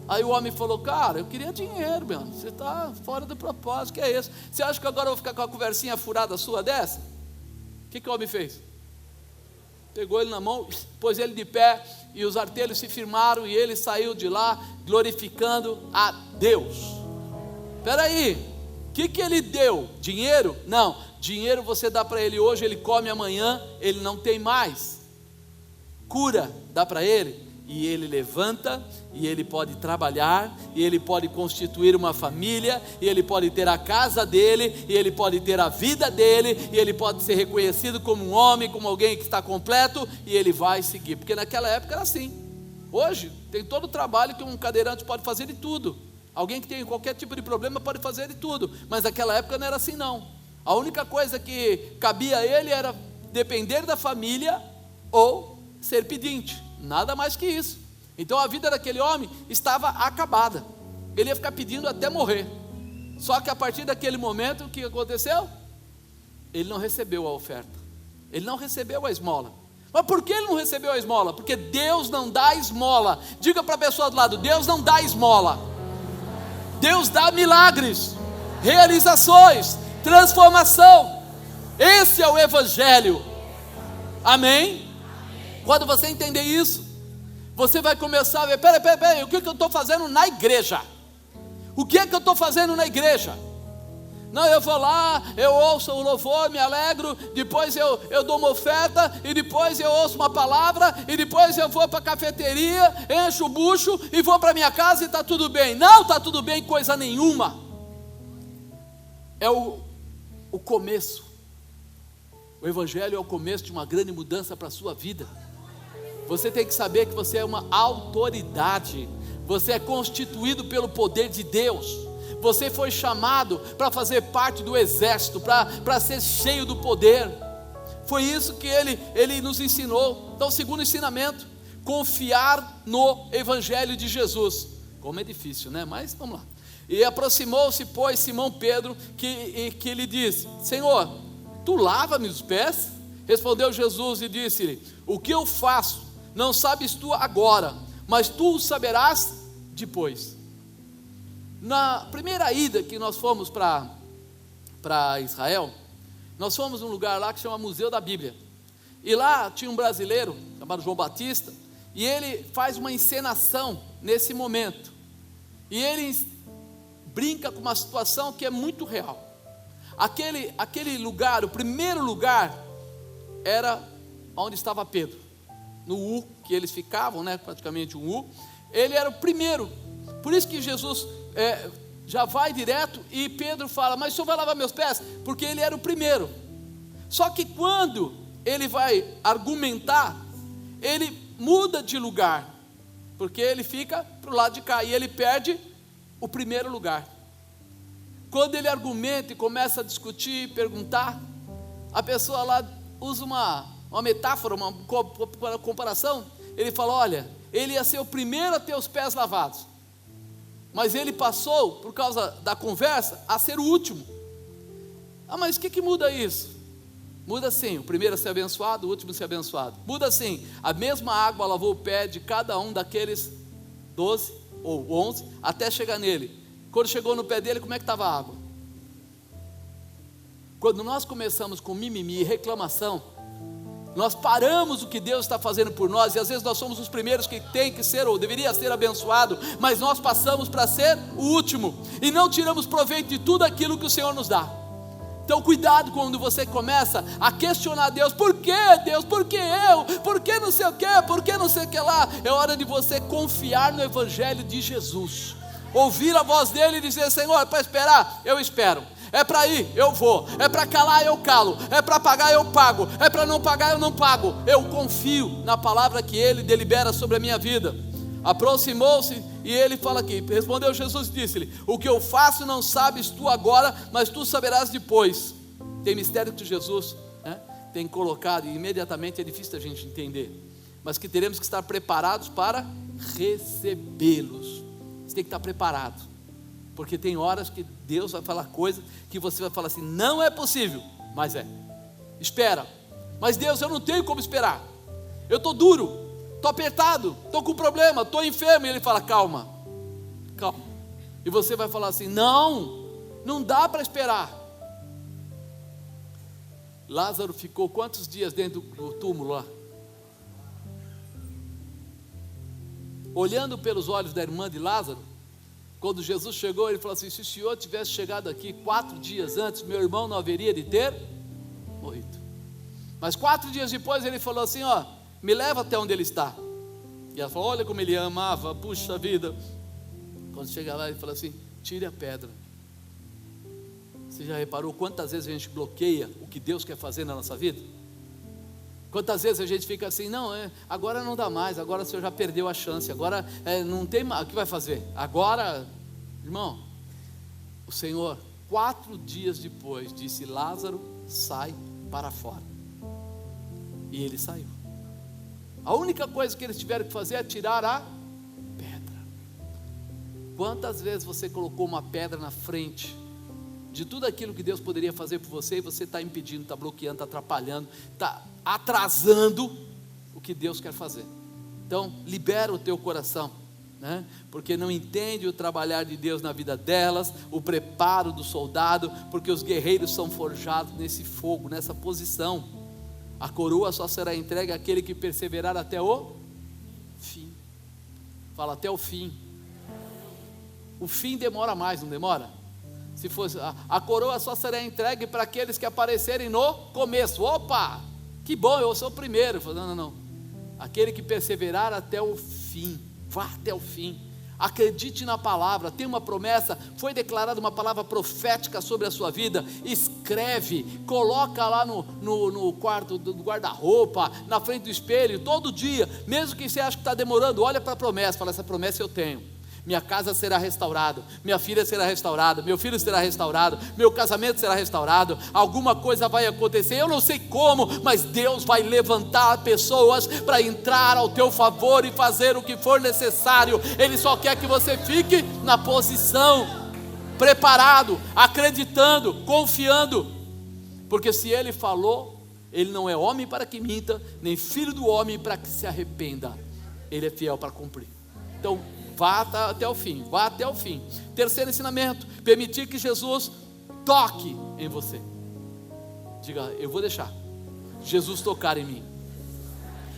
Aí o homem falou: cara, eu queria dinheiro, mano, você está fora do propósito, que é isso? Você acha que agora eu vou ficar com a conversinha furada sua dessa? O que o homem fez? Pegou ele na mão, pôs ele de pé, e os artelhos se firmaram, e ele saiu de lá glorificando a Deus. Espera aí, o que ele deu? Dinheiro? Não, dinheiro você dá para ele hoje, ele come amanhã, ele não tem mais. Cura dá para ele, e ele levanta, e ele pode trabalhar, e ele pode constituir uma família, e ele pode ter a casa dele, e ele pode ter a vida dele, e ele pode ser reconhecido como um homem, como alguém que está completo, e ele vai seguir, porque naquela época era assim. Hoje tem todo o trabalho que um cadeirante pode fazer de tudo, alguém que tem qualquer tipo de problema pode fazer de tudo, mas naquela época não era assim não. A única coisa que cabia a ele era depender da família ou ser pedinte, nada mais que isso. Então a vida daquele homem estava acabada, ele ia ficar pedindo até morrer. Só que a partir daquele momento, o que aconteceu? Ele não recebeu a oferta, Ele não recebeu a esmola. Mas por que ele não recebeu a esmola? Porque Deus não dá esmola. Diga para a pessoa do lado: Deus não dá esmola. Deus dá milagres, realizações, transformação. Esse é o Evangelho. Amém? Quando você entender isso, você vai começar a ver: peraí, o que eu estou fazendo na igreja? O que é que eu estou fazendo na igreja? Não, eu vou lá, eu ouço o louvor, me alegro, depois eu dou uma oferta, e depois eu ouço uma palavra, e depois eu vou para a cafeteria, encho o bucho, e vou para minha casa e está tudo bem. Não está tudo bem coisa nenhuma. É o começo. O Evangelho é o começo de uma grande mudança para a sua vida. Você tem que saber que você é uma autoridade. Você é constituído pelo poder de Deus. Você foi chamado para fazer parte do exército, para ser cheio do poder. Foi isso que ele nos ensinou. Então, segundo ensinamento, confiar no Evangelho de Jesus. Como é difícil, né? Mas vamos lá. E aproximou-se, pois, Simão Pedro, que lhe disse: Senhor, tu lava-me os pés? Respondeu Jesus e disse-lhe: o que eu faço não sabes tu agora, mas tu o saberás depois. Na primeira ida que nós fomos para Israel, nós fomos num lugar lá que chama Museu da Bíblia. E lá tinha um brasileiro chamado João Batista, e ele faz uma encenação nesse momento. E ele brinca com uma situação que é muito real. Aquele lugar, o primeiro lugar, era onde estava Pedro, no U que eles ficavam, né, praticamente um U. Ele era o primeiro. Por isso que Jesus já vai direto, e Pedro fala: mas o senhor vai lavar meus pés? Porque ele era o primeiro. Só que quando ele vai argumentar, ele muda de lugar, porque ele fica para o lado de cá, e ele perde o primeiro lugar. Quando ele argumenta e começa a discutir, perguntar, a pessoa lá usa uma metáfora, uma comparação. Ele fala: olha, ele ia ser o primeiro a ter os pés lavados, mas ele passou, por causa da conversa, a ser o último. Ah, mas o que muda isso? Muda sim, o primeiro a ser abençoado, o último a ser abençoado. Muda sim, a mesma água lavou o pé de cada um daqueles 12 ou 11, até chegar nele. Quando chegou no pé dele, como é que estava a água? Quando nós começamos com mimimi e reclamação, nós paramos o que Deus está fazendo por nós, e às vezes nós somos os primeiros que tem que ser, ou deveria ser abençoado, mas nós passamos para ser o último, e não tiramos proveito de tudo aquilo que o Senhor nos dá. Então cuidado quando você começa a questionar Deus: por que Deus? Por que eu? Por que não sei o que? Por que não sei o que lá? É hora de você confiar no Evangelho de Jesus, ouvir a voz dele e dizer: Senhor, é para esperar? Eu espero. É para ir? Eu vou. É para calar? Eu calo. É para pagar? Eu pago. É para não pagar? Eu não pago. Eu confio na palavra que ele delibera sobre a minha vida. Aproximou-se e ele fala aqui: respondeu Jesus e disse-lhe: o que eu faço não sabes tu agora, mas tu saberás depois. Tem mistério que Jesus tem colocado, e imediatamente é difícil a gente entender, mas que teremos que estar preparados para recebê-los. Você tem que estar preparado, porque tem horas que Deus vai falar coisas que você vai falar assim: não é possível, mas espera. Mas Deus, eu não tenho como esperar, eu estou duro, estou apertado, estou com problema, estou enfermo. E ele fala: calma. E você vai falar assim: não dá para esperar. Lázaro ficou quantos dias dentro do túmulo lá? Olhando pelos olhos da irmã de Lázaro, quando Jesus chegou, ele falou assim: se o senhor tivesse chegado aqui 4 dias antes, meu irmão não haveria de ter morrido. Mas 4 dias depois ele falou assim: me leva até onde ele está. E ela falou: olha como ele amava, puxa vida. Quando chega lá, ele falou assim: tire a pedra. Você já reparou quantas vezes a gente bloqueia o que Deus quer fazer na nossa vida? Quantas vezes a gente fica assim: não, agora não dá mais, agora o senhor já perdeu a chance, agora não tem mais, o que vai fazer? Agora, irmão, o Senhor, 4 dias depois, disse: Lázaro, sai para fora. E ele saiu. A única coisa que eles tiveram que fazer é tirar a pedra. Quantas vezes você colocou uma pedra na frente de tudo aquilo que Deus poderia fazer por você, e você está impedindo, está bloqueando, está atrapalhando, está atrasando o que Deus quer fazer. Então libera o teu coração, né? Porque não entende o trabalhar de Deus na vida delas, o preparo do soldado, porque os guerreiros são forjados nesse fogo, nessa posição. A coroa só será entregue àquele que perseverar até o fim. Fala, até o fim. O fim demora mais, não demora? Se fosse, a coroa só será entregue para aqueles que aparecerem no começo. Opa, que bom, eu sou o primeiro. Não. Aquele que perseverar até o fim. Vá até o fim. Acredite na palavra, tem uma promessa, foi declarada uma palavra profética sobre a sua vida. Escreve, coloca lá no quarto do guarda-roupa, na frente do espelho, todo dia, mesmo que você ache que está demorando, olha para a promessa, fala, essa promessa eu tenho. Minha casa será restaurada, minha filha será restaurada, meu filho será restaurado, meu casamento será restaurado, alguma coisa vai acontecer, eu não sei como, mas Deus vai levantar pessoas para entrar ao teu favor e fazer o que for necessário. Ele só quer que você fique na posição, preparado, acreditando, confiando, porque se Ele falou, Ele não é homem para que minta, nem filho do homem para que se arrependa. Ele é fiel para cumprir. Então vá até o fim, vá até o fim. Terceiro ensinamento, permitir que Jesus toque em você. Diga, eu vou deixar Jesus tocar em mim.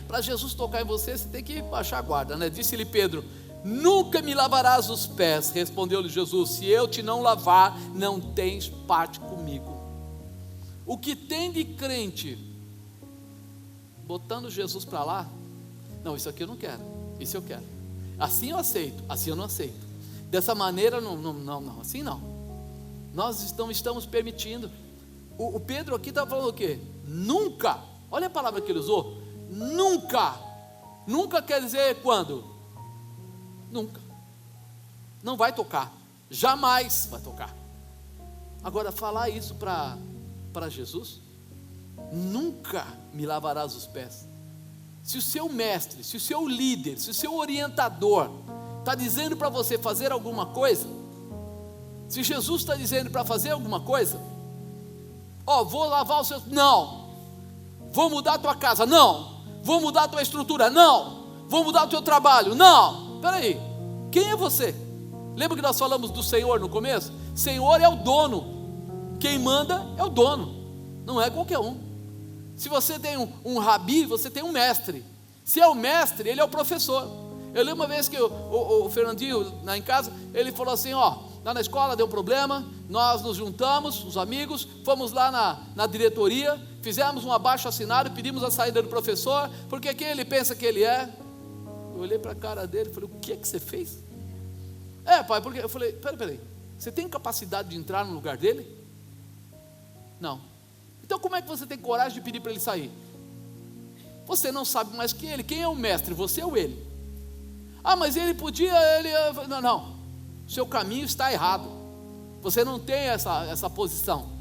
Para Jesus tocar em você, você tem que baixar a guarda, né? Disse-lhe Pedro, nunca me lavarás os pés. Respondeu-lhe Jesus, se eu te não lavar, não tens parte comigo. O que tem de crente botando Jesus para lá, não, isso aqui eu não quero, isso eu quero. Assim eu aceito, assim eu não aceito. Dessa maneira não, assim não. Nós estamos permitindo. O Pedro aqui está falando o quê? Nunca, olha a palavra que ele usou, nunca. Nunca quer dizer quando? Nunca. Não vai tocar, jamais vai tocar. Agora falar isso para Jesus, nunca me lavarás os pés. Se o seu mestre, se o seu líder, se o seu orientador está dizendo para você fazer alguma coisa, se Jesus está dizendo para fazer alguma coisa, vou lavar os seus, não, vou mudar a tua casa, não, vou mudar a tua estrutura, não, vou mudar o teu trabalho, não, espera aí, quem é você? Lembra que nós falamos do Senhor no começo? Senhor é o dono, quem manda é o dono, não é qualquer um. Se você tem um rabi, você tem um mestre. Se é o mestre, ele é o professor. Eu lembro uma vez que o Fernandinho, lá em casa, ele falou assim, lá na escola deu um problema, nós nos juntamos, os amigos, fomos lá na diretoria, fizemos um abaixo-assinado, pedimos a saída do professor, porque quem ele pensa que ele é? Eu olhei para a cara dele e falei, o que é que você fez? Pai, porque eu falei, peraí, você tem capacidade de entrar no lugar dele? Não. Então como é que você tem coragem de pedir para ele sair? Você não sabe mais que ele. Quem é o mestre, você ou ele? Mas ele podia, não, seu caminho está errado, você não tem essa posição.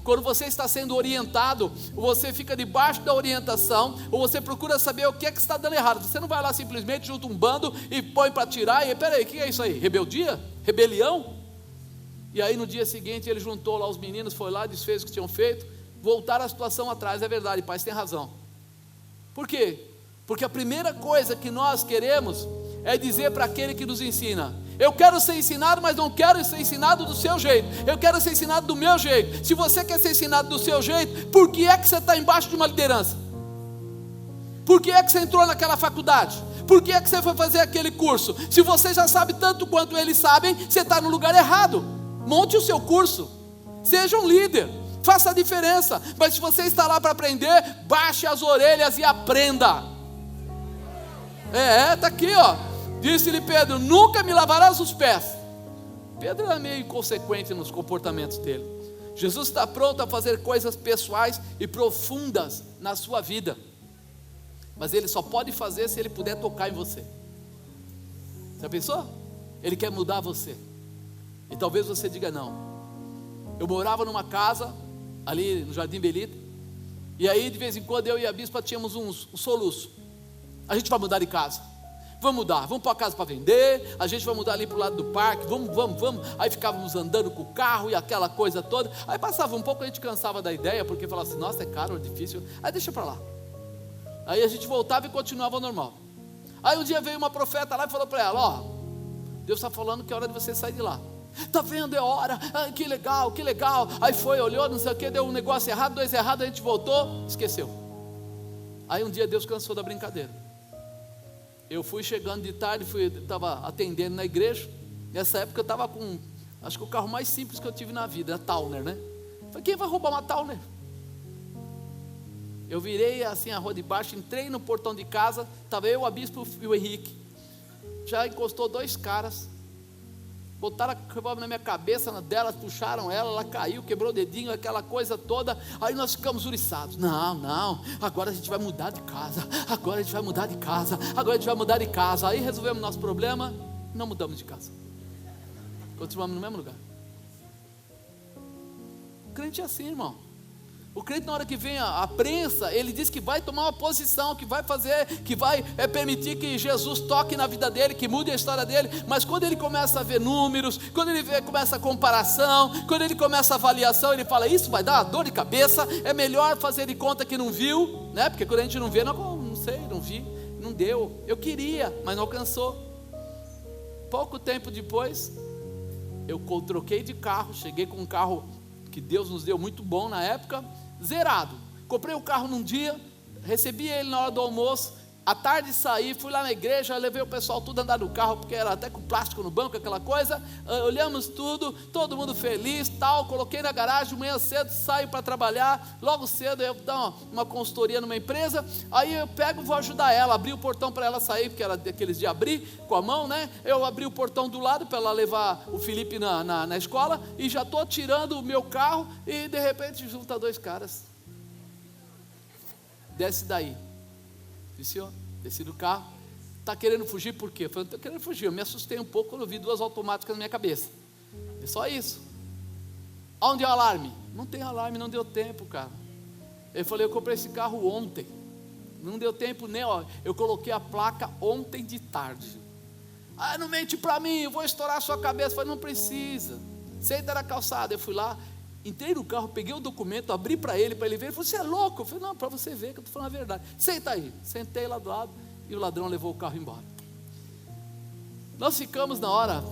Quando você está sendo orientado, você fica debaixo da orientação, ou você procura saber o que é que está dando errado. Você não vai lá simplesmente junta um bando e põe para tirar, e peraí, o que é isso aí? Rebeldia? Rebelião? E aí no dia seguinte ele juntou lá os meninos, foi lá, desfez o que tinham feito, voltaram a situação atrás. É verdade, pai, você tem razão. Por quê? Porque a primeira coisa que nós queremos é dizer para aquele que nos ensina, eu quero ser ensinado, mas não quero ser ensinado do seu jeito, eu quero ser ensinado do meu jeito. Se você quer ser ensinado do seu jeito, por que é que você está embaixo de uma liderança? Por que é que você entrou naquela faculdade? Por que é que você foi fazer aquele curso? Se você já sabe tanto quanto eles sabem, você está no lugar errado. Monte o seu curso, seja um líder, faça a diferença. Mas se você está lá para aprender, baixe as orelhas e aprenda. Está aqui, disse-lhe Pedro, nunca me lavarás os pés. Pedro era meio inconsequente nos comportamentos dele. Jesus está pronto a fazer coisas pessoais e profundas na sua vida, mas Ele só pode fazer se Ele puder tocar em você. Já pensou? Ele quer mudar você. E talvez você diga não. Eu morava numa casa ali no Jardim Belita, e aí de vez em quando eu e a bispa tínhamos um soluço. A gente vai mudar de casa. vamos mudar, vamos pôr a casa para vender, a gente vai mudar ali para o lado do parque, vamos. Aí ficávamos andando com o carro e aquela coisa toda. Aí passava um pouco, a gente cansava da ideia, porque falava assim, nossa, é caro, é difícil. Aí deixa para lá. Aí a gente voltava e continuava normal. Aí um dia veio uma profeta lá e falou para ela, ó, Deus está falando que é hora de você sair de lá. Está vendo, é hora, que legal. Aí foi, olhou, não sei o que, deu um negócio errado, 2 errados, a gente voltou, esqueceu. Aí um dia Deus cansou da brincadeira. Eu fui chegando de tarde, estava atendendo na igreja. Nessa época eu estava com, acho que o carro mais simples que eu tive na vida, a Towner, né? Falei, quem vai roubar uma Towner? Eu virei assim a rua de baixo, entrei no portão de casa, estava eu, a bispo e o Henrique. Já encostou 2 caras, botaram a revólver na minha cabeça, na dela, puxaram ela caiu, quebrou o dedinho, aquela coisa toda. Aí nós ficamos uriçados. Não, agora a gente vai mudar de casa. Aí resolvemos nosso problema, não mudamos de casa. Continuamos no mesmo lugar. O crente é assim, irmão. O crente, na hora que vem a prensa, ele diz que vai tomar uma posição, que vai fazer, que vai permitir que Jesus toque na vida dele, que mude a história dele. Mas quando ele começa a ver números, quando ele começa a comparação, quando ele começa a avaliação, ele fala, isso vai dar uma dor de cabeça, é melhor fazer de conta que não viu, né? Porque quando a gente não vê, não vi, não deu, eu queria, mas não alcançou. Pouco tempo depois, eu troquei de carro, cheguei com um carro que Deus nos deu muito bom na época, zerado. Comprei o carro num dia, recebi ele na hora do almoço, à tarde saí, fui lá na igreja, levei o pessoal tudo a andar no carro, porque era até com plástico no banco, aquela coisa, olhamos tudo, todo mundo feliz, tal, coloquei na garagem, manhã cedo, saio para trabalhar, logo cedo eu dar uma consultoria numa empresa, aí eu pego, vou ajudar ela, abri o portão para ela sair, porque era daqueles de abrir com a mão, né? Eu abri o portão do lado para ela levar o Felipe na escola, e já estou tirando o meu carro, e de repente junta 2 caras, desce daí. Senhor, desci do carro, está querendo fugir por quê? Eu falei, não estou querendo fugir, eu me assustei um pouco quando eu vi 2 automáticas na minha cabeça, é só isso. Onde é o alarme? Não tem alarme, não deu tempo, cara. Eu falei, eu comprei esse carro ontem, não deu tempo nem, eu coloquei a placa ontem de tarde. Não mente para mim, eu vou estourar a sua cabeça. Eu falei, não precisa, senta na calçada. Eu fui lá, entrei no carro, peguei o documento, abri para ele ver. Ele falou, você é louco? Eu falei, não, para você ver que eu estou falando a verdade. Senta aí. Sentei lá do lado e o ladrão levou o carro embora. Nós ficamos na hora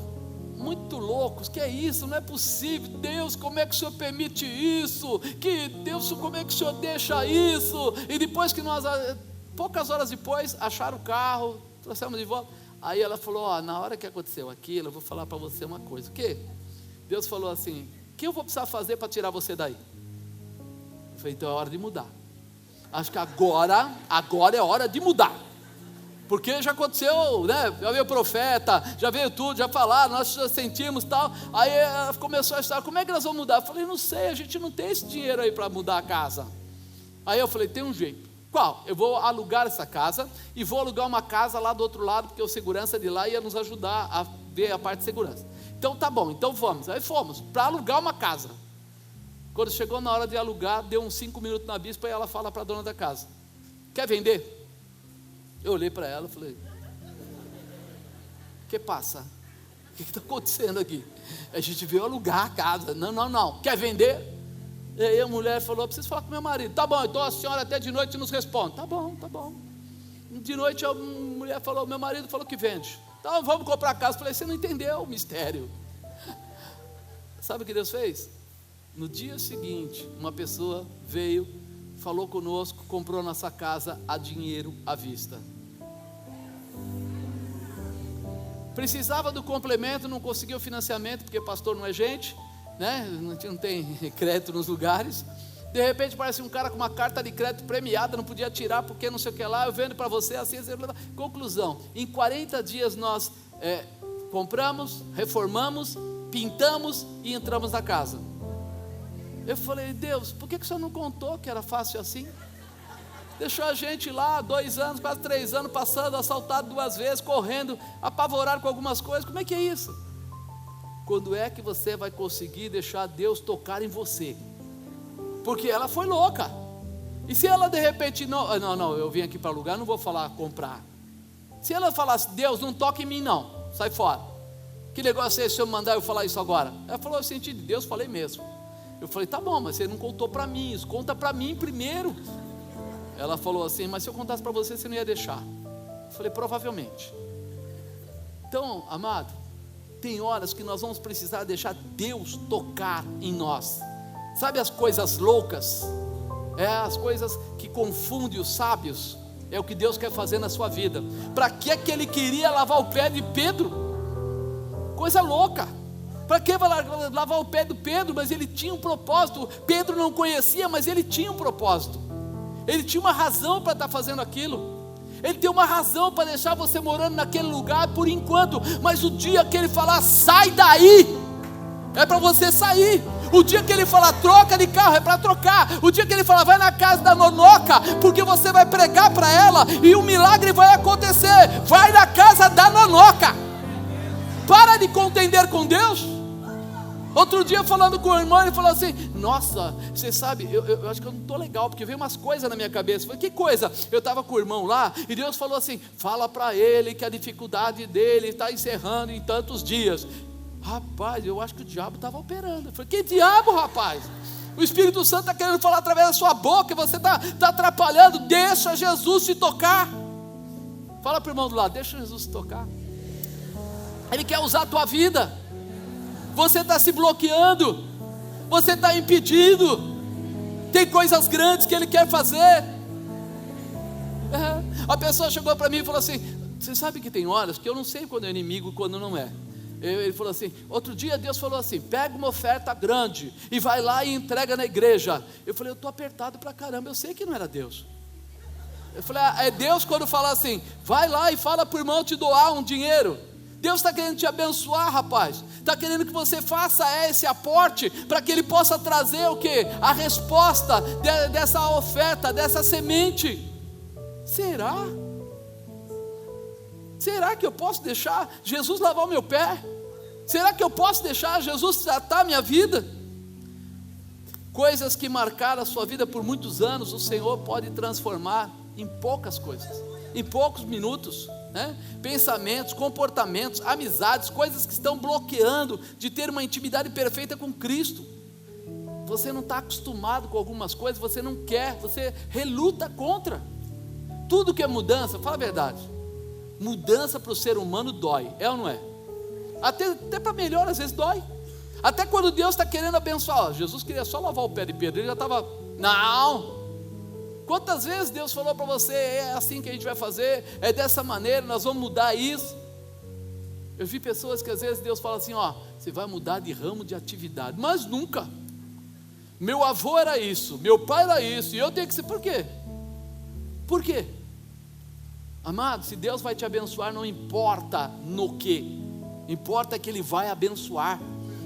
muito loucos. Que é isso? Não é possível. Deus, como é que o Senhor permite isso? Que Deus, como é que o Senhor deixa isso? E depois que nós, poucas horas depois, acharam o carro, trouxemos de volta. Aí ela falou, na hora que aconteceu aquilo, eu vou falar para você uma coisa. O quê? Deus falou assim, o que eu vou precisar fazer para tirar você daí? Eu falei, então é hora de mudar. Acho que agora é hora de mudar. Porque já aconteceu, né? Já veio o profeta, já veio tudo, já falaram, nós já sentimos tal. Aí ela começou a história, como é que nós vamos mudar? Eu falei, não sei, a gente não tem esse dinheiro aí para mudar a casa. Aí eu falei, tem um jeito. Qual? Eu vou alugar essa casa e vou alugar uma casa lá do outro lado, porque o segurança de lá ia nos ajudar a ver a parte de segurança. Então tá bom, então vamos. Aí fomos para alugar uma casa. Quando chegou na hora de alugar, deu uns 5 minutos na bispa e ela fala para a dona da casa, quer vender? Eu olhei para ela e falei, o que passa? O que está acontecendo aqui? A gente veio alugar a casa. Não, quer vender? E aí a mulher falou, preciso falar com meu marido. Tá bom, então a senhora até de noite nos responde. Tá bom. De noite a mulher falou, meu marido falou que vende. Então vamos comprar a casa. Eu falei, você não entendeu o mistério. Sabe o que Deus fez? No dia seguinte, uma pessoa veio, falou conosco, comprou nossa casa a dinheiro à vista. Precisava do complemento, não conseguiu o financiamento, porque pastor não é gente, né? Não tem crédito nos lugares. De repente aparece um cara com uma carta de crédito premiada, não podia tirar porque não sei o que lá, eu vendo para você assim. Conclusão, em 40 dias nós compramos, reformamos, pintamos e entramos na casa. Eu falei, Deus, por que o Senhor não contou que era fácil assim? Deixou a gente lá 2 anos, quase 3 anos, passando, assaltado 2 vezes, correndo, apavorado com algumas coisas. Como é que é isso? Quando é que você vai conseguir deixar Deus tocar em você? Porque ela foi louca. E se ela de repente, não, eu vim aqui para alugar, não vou falar comprar. Se ela falasse, Deus, não toque em mim não, sai fora. Que negócio é esse, se eu mandar eu falar isso agora? Ela falou, eu senti de Deus, falei mesmo. Eu falei, tá bom, mas você não contou para mim, isso conta para mim primeiro. Ela falou assim, mas se eu contasse para você, você não ia deixar. Eu falei, provavelmente. Então, amado, tem horas que nós vamos precisar deixar Deus tocar em nós. Sabe as coisas loucas? As coisas que confundem os sábios. É o que Deus quer fazer na sua vida. Para que Ele queria lavar o pé de Pedro? Coisa louca. Para que lavar o pé do Pedro? Mas ele tinha um propósito. Pedro não conhecia, mas ele tinha um propósito. Ele tinha uma razão para estar fazendo aquilo. Ele tem uma razão para deixar você morando naquele lugar por enquanto. Mas o dia que ele falar, sai daí, é para você sair. O dia que ele falar, troca de carro, é para trocar. O dia que ele falar, vai na casa da nonoca, porque você vai pregar para ela e o milagre vai acontecer. Vai na casa da nonoca. Para de contender com Deus. Outro dia falando com o irmão, ele falou assim, nossa, você sabe, eu acho que eu não estou legal, porque veio umas coisas na minha cabeça. Eu falei, que coisa? Eu estava com o irmão lá, e Deus falou assim, fala para ele que a dificuldade dele está encerrando em tantos dias. Rapaz, eu acho que o diabo estava operando. Eu falei, que diabo, rapaz? O Espírito Santo está querendo falar através da sua boca, e você está atrapalhando. Deixa Jesus te tocar. Fala para o irmão do lado, deixa Jesus te tocar. Ele quer usar a tua vida. Você está se bloqueando, você está impedido. Tem coisas grandes que Ele quer fazer. A pessoa chegou para mim e falou assim, você sabe que tem horas que eu não sei quando é inimigo e quando não é. Ele falou assim, outro dia Deus falou assim, pega uma oferta grande e vai lá e entrega na igreja. Eu falei, eu estou apertado para caramba, eu sei que não era Deus. Eu falei, é Deus quando fala assim, vai lá e fala para o irmão te doar um dinheiro. Deus está querendo te abençoar, rapaz. Está querendo que você faça esse aporte, para que Ele possa trazer o quê? A resposta dessa oferta, dessa semente. Será? Será que eu posso deixar Jesus lavar o meu pé? Será que eu posso deixar Jesus tratar a minha vida? Coisas que marcaram a sua vida por muitos anos, o Senhor pode transformar em poucas coisas, em poucos minutos. Pensamentos, comportamentos, amizades, coisas que estão bloqueando de ter uma intimidade perfeita com Cristo. Você não está acostumado com algumas coisas, você não quer, você reluta contra. Tudo que é mudança, fala a verdade, mudança para o ser humano dói, é ou não é? Até para melhor às vezes dói. Até quando Deus está querendo abençoar, Jesus queria só lavar o pé de Pedro, ele já estava, não. Quantas vezes Deus falou para você, é assim que a gente vai fazer, é dessa maneira, nós vamos mudar isso. Eu vi pessoas que às vezes Deus fala assim, você vai mudar de ramo de atividade, mas nunca. Meu avô era isso, meu pai era isso, e eu tenho que ser, por quê? Por quê? Amado, se Deus vai te abençoar, não importa no que, importa que Ele vai abençoar,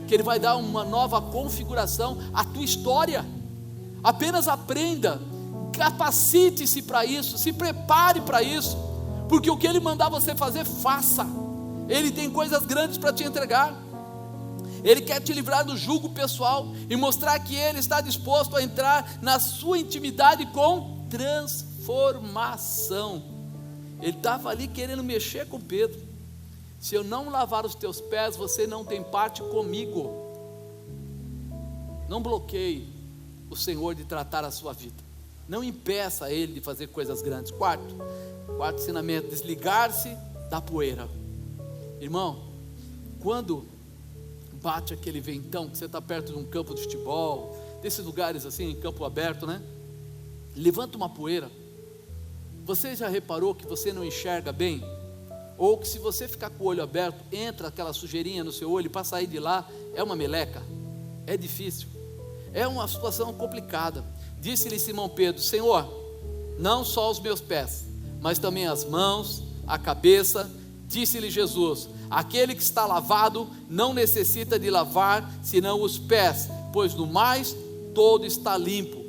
que Ele vai dar uma nova configuração à tua história. Apenas aprenda, capacite-se para isso, se prepare para isso, porque o que Ele mandar você fazer, faça. Ele tem coisas grandes para te entregar. Ele quer te livrar do jugo pessoal e mostrar que Ele está disposto a entrar na sua intimidade com transformação. Ele estava ali querendo mexer com Pedro. Se eu não lavar os teus pés, você não tem parte comigo. Não bloqueie o Senhor de tratar a sua vida. Não impeça Ele de fazer coisas grandes. Quarto ensinamento, desligar-se da poeira. Irmão, quando bate aquele ventão, que você está perto de um campo de futebol, desses lugares assim, em campo aberto, levanta uma poeira. Você já reparou que você não enxerga bem? Ou que se você ficar com o olho aberto, entra aquela sujeirinha no seu olho, e para sair de lá, é uma meleca, é difícil, é uma situação complicada. Disse-lhe Simão Pedro, Senhor, não só os meus pés, mas também as mãos, a cabeça. Disse-lhe Jesus, aquele que está lavado, não necessita de lavar, senão os pés, pois no mais, todo está limpo.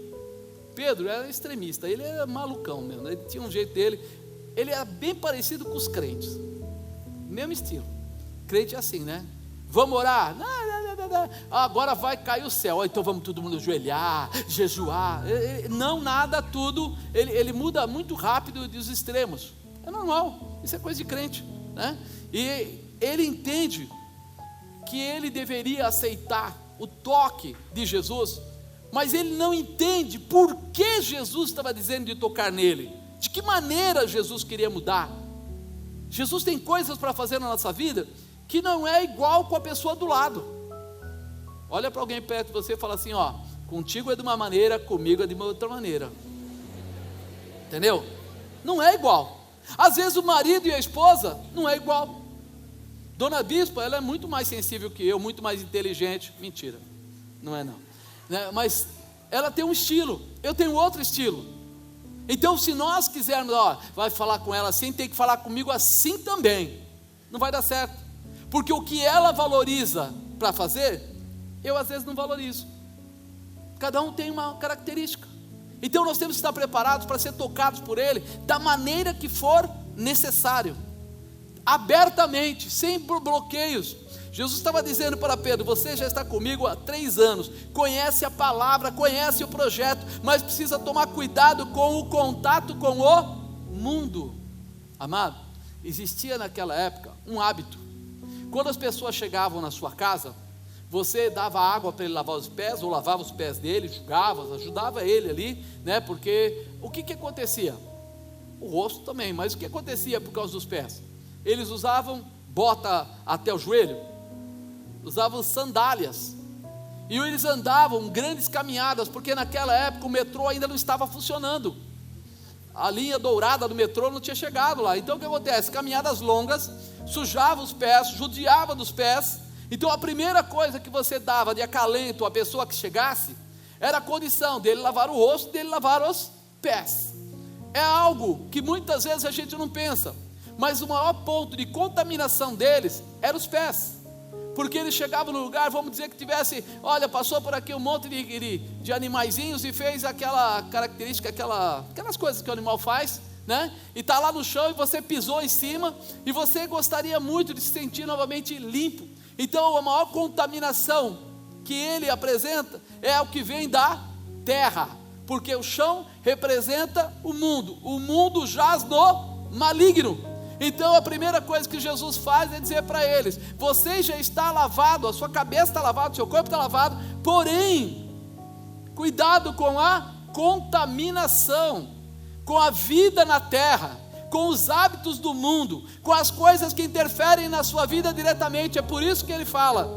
Pedro era extremista, ele era malucão mesmo, ele tinha um jeito dele, ele era bem parecido com os crentes, mesmo estilo. Crente é assim, vamos orar? Não. Agora vai cair o céu, então vamos todo mundo ajoelhar, jejuar. Não, nada, tudo. Ele muda muito rápido dos extremos. É normal. Isso é coisa de crente, né? E ele entende que ele deveria aceitar o toque de Jesus, mas ele não entende por que Jesus estava dizendo de tocar nele, de que maneira Jesus queria mudar. Jesus tem coisas para fazer na nossa vida que não é igual com a pessoa do lado. Olha para alguém perto de você e fala assim, ó, contigo é de uma maneira, comigo é de uma outra maneira. Entendeu? Não é igual. Às vezes o marido e a esposa não é igual. Dona Bispa, ela é muito mais sensível que eu, muito mais inteligente. Mentira, não é não, né? Mas ela tem um estilo, eu tenho outro estilo. Então se nós quisermos, ó, vai falar com ela assim, tem que falar comigo assim também. Não vai dar certo, porque o que ela valoriza para fazer, eu às vezes não valorizo. Cada um tem uma característica. Então nós temos que estar preparados para ser tocados por Ele da maneira que for necessário, abertamente, sem bloqueios. Jesus estava dizendo para Pedro, você já está comigo há 3 anos, conhece a palavra, conhece o projeto, mas precisa tomar cuidado com o contato com o mundo. Amado, existia naquela época um hábito. Quando as pessoas chegavam na sua casa, você dava água para ele lavar os pés, ou lavava os pés dele, enxugava, ajudava ele ali, né? Porque o que acontecia? O rosto também, mas o que acontecia por causa dos pés? Eles usavam bota até o joelho, usavam sandálias, e eles andavam grandes caminhadas, porque naquela época o metrô ainda não estava funcionando, a linha dourada do metrô não tinha chegado lá. Então o que acontece? Caminhadas longas, sujava os pés, judiava dos pés. Então a primeira coisa que você dava de acalento à pessoa que chegasse, era a condição dele lavar o rosto, dele lavar os pés. É algo que muitas vezes a gente não pensa, mas o maior ponto de contaminação deles era os pés, porque eles chegavam no lugar, vamos dizer que tivesse, olha, passou por aqui um monte de animaizinhos e fez aquela característica, aquelas coisas que o animal faz, né? E está lá no chão e você pisou em cima, e você gostaria muito de se sentir novamente limpo. Então a maior contaminação que ele apresenta é o que vem da terra, porque o chão representa o mundo jaz no maligno. Então a primeira coisa que Jesus faz é dizer para eles, você já está lavado, a sua cabeça está lavada, o seu corpo está lavado, porém, cuidado com a contaminação, com a vida na terra, com os hábitos do mundo, com as coisas que interferem na sua vida diretamente. É por isso que ele fala,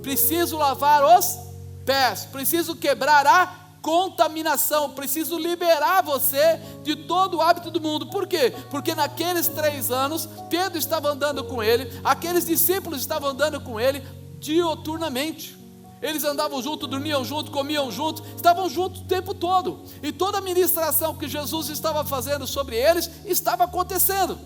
preciso lavar os pés, preciso quebrar a contaminação, preciso liberar você de todo o hábito do mundo. Por quê? Porque naqueles 3 anos, Pedro estava andando com ele, aqueles discípulos estavam andando com ele dioturnamente. Eles andavam juntos, dormiam juntos, comiam juntos, estavam juntos o tempo todo. E toda a ministração que Jesus estava fazendo sobre eles, estava acontecendo,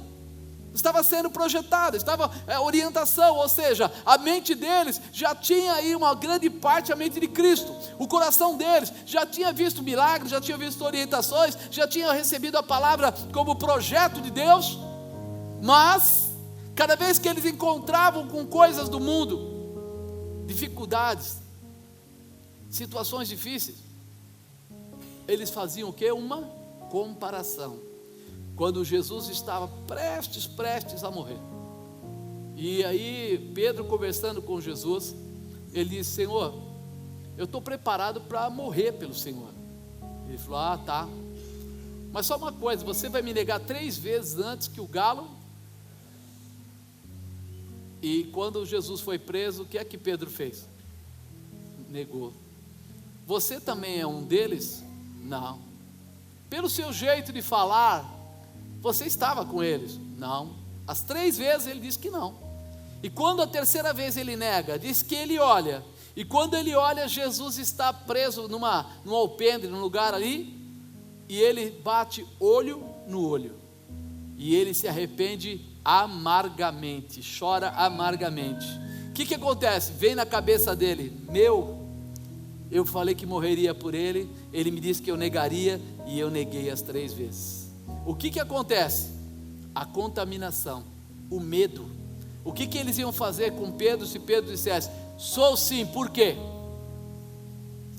estava sendo projetada, estava orientação, ou seja, a mente deles já tinha aí uma grande parte a mente de Cristo. O coração deles já tinha visto milagres, já tinha visto orientações, já tinha recebido a palavra como projeto de Deus. Mas, cada vez que eles encontravam com coisas do mundo, dificuldades, situações difíceis, eles faziam o quê? Uma comparação. Quando Jesus estava prestes a morrer, e aí Pedro conversando com Jesus, ele disse, Senhor, eu estou preparado para morrer pelo Senhor. Ele falou, ah, tá, mas só uma coisa, você vai me negar 3 vezes antes que o galo. E quando Jesus foi preso, o que é que Pedro fez? Negou. Você também é um deles? Não. Pelo seu jeito de falar, você estava com eles? Não. As 3 vezes ele disse que não. E quando a 3ª vez ele nega, diz que ele olha, e quando ele olha, Jesus está preso num alpendre, num lugar ali, e ele bate olho no olho, e ele se arrepende amargamente, chora amargamente. O que acontece? Vem na cabeça dele, eu falei que morreria por ele, ele me disse que eu negaria, e eu neguei as 3 vezes. O que acontece? A contaminação, o medo. O que eles iam fazer com Pedro se Pedro dissesse, sou sim, por quê?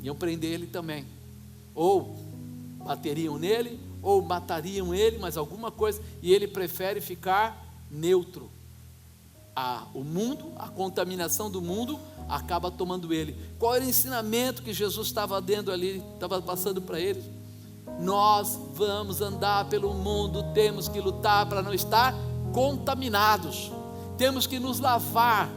Iam prender ele também, ou bateriam nele, ou matariam ele, mas alguma coisa, e ele prefere ficar neutro. O mundo, a contaminação do mundo acaba tomando ele. Qual era o ensinamento que Jesus estava dando ali, estava passando para eles? Nós vamos andar pelo mundo, temos que lutar para não estar contaminados, temos que nos lavar.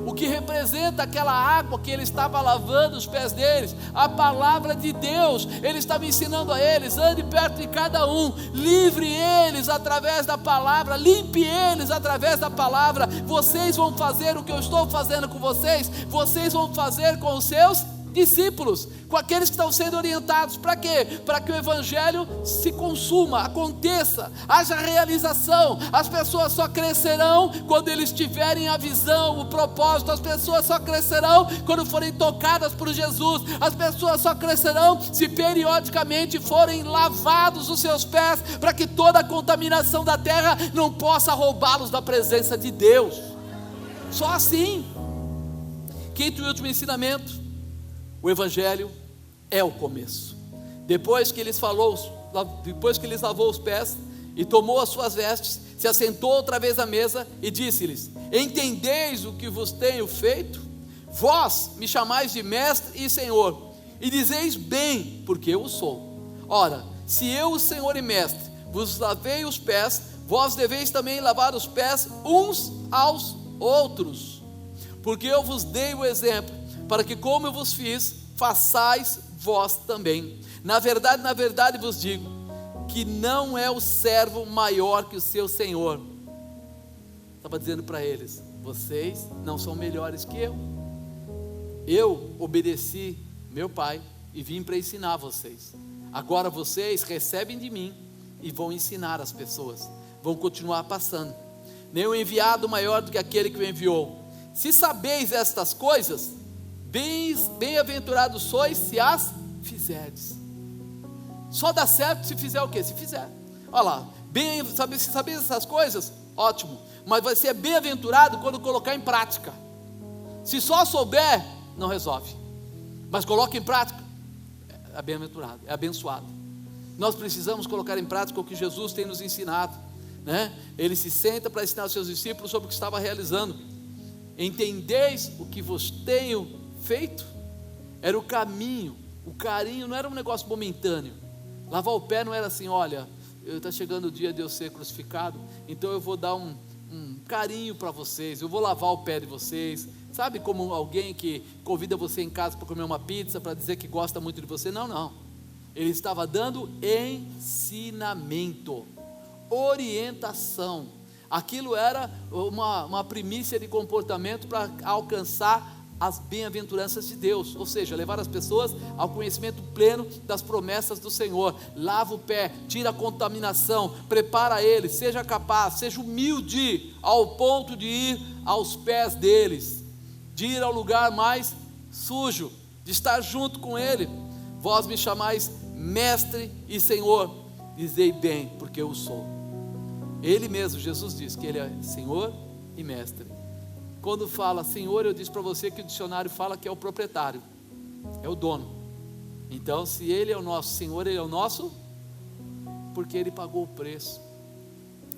O que representa aquela água que ele estava lavando os pés deles? A palavra de Deus. Ele estava ensinando a eles: ande perto de cada um, livre eles através da palavra, limpe eles através da palavra. Vocês vão fazer o que eu estou fazendo com vocês, vocês vão fazer com os seus discípulos, com aqueles que estão sendo orientados. Para quê? Para que o evangelho se consuma, aconteça, haja realização. As pessoas só crescerão quando eles tiverem a visão, o propósito. As pessoas só crescerão quando forem tocadas por Jesus. As pessoas só crescerão se periodicamente forem lavados os seus pés, para que toda a contaminação da terra não possa roubá-los da presença de Deus. Só assim. Quinto e último ensinamento: o evangelho é o começo. Depois que lhes lavou os pés e tomou as suas vestes, se assentou outra vez à mesa e disse-lhes: entendeis o que vos tenho feito? Vós me chamais de mestre e senhor, e dizeis bem, porque eu o sou. Ora, se eu, o senhor e mestre, vos lavei os pés, vós deveis também lavar os pés uns aos outros, porque eu vos dei o exemplo, para que, como eu vos fiz, façais vós também. Na verdade vos digo, que não é o servo maior que o seu senhor. Estava dizendo para eles: vocês não são melhores que eu. Eu obedeci meu pai e vim para ensinar vocês. Agora vocês recebem de mim e vão ensinar as pessoas, vão continuar passando. Nenhum enviado maior do que aquele que o enviou. Se sabeis estas coisas, bem-aventurados sois se as fizerdes. Só dá certo se fizer o quê? Se fizer. Olha lá, se saber essas coisas, ótimo. Mas vai ser bem-aventurado quando colocar em prática. Se só souber, não resolve. Mas coloca em prática, é bem-aventurado, é abençoado. Nós precisamos colocar em prática o que Jesus tem nos ensinado, né? Ele se senta para ensinar aos seus discípulos sobre o que estava realizando. Entendeis o que vos tenho feito? Era o caminho, o carinho, não era um negócio momentâneo. Lavar o pé não era assim: olha, está chegando o dia de eu ser crucificado, então eu vou dar um carinho para vocês, eu vou lavar o pé de vocês. Sabe, como alguém que convida você em casa para comer uma pizza, para dizer que gosta muito de você? Não. Ele estava dando ensinamento, orientação. Aquilo era uma primícia de comportamento para alcançar as bem-aventuranças de Deus, ou seja, levar as pessoas ao conhecimento pleno das promessas do Senhor. Lava o pé, tira a contaminação, prepara eles, seja capaz, seja humilde ao ponto de ir aos pés deles, de ir ao lugar mais sujo, de estar junto com ele. Vós me chamais mestre e senhor, dizei bem, porque eu sou. Ele mesmo, Jesus diz que ele é senhor e mestre. Quando fala senhor, eu disse para você que o dicionário fala que é o proprietário, é o dono. Então, se ele é o nosso senhor, ele é o nosso, porque ele pagou o preço.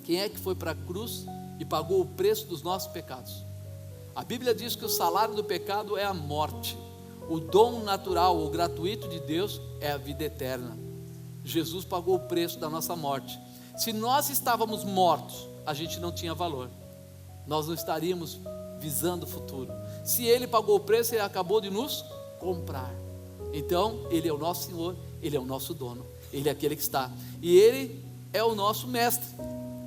Quem é que foi para a cruz e pagou o preço dos nossos pecados? A Bíblia diz que o salário do pecado é a morte. O dom natural, o gratuito de Deus é a vida eterna. Jesus pagou o preço da nossa morte. Se nós estávamos mortos, a gente não tinha valor, nós não estaríamos visando o futuro. Se ele pagou o preço, ele acabou de nos comprar. Então, ele é o nosso Senhor, ele é o nosso dono, ele é aquele que está, e ele é o nosso mestre.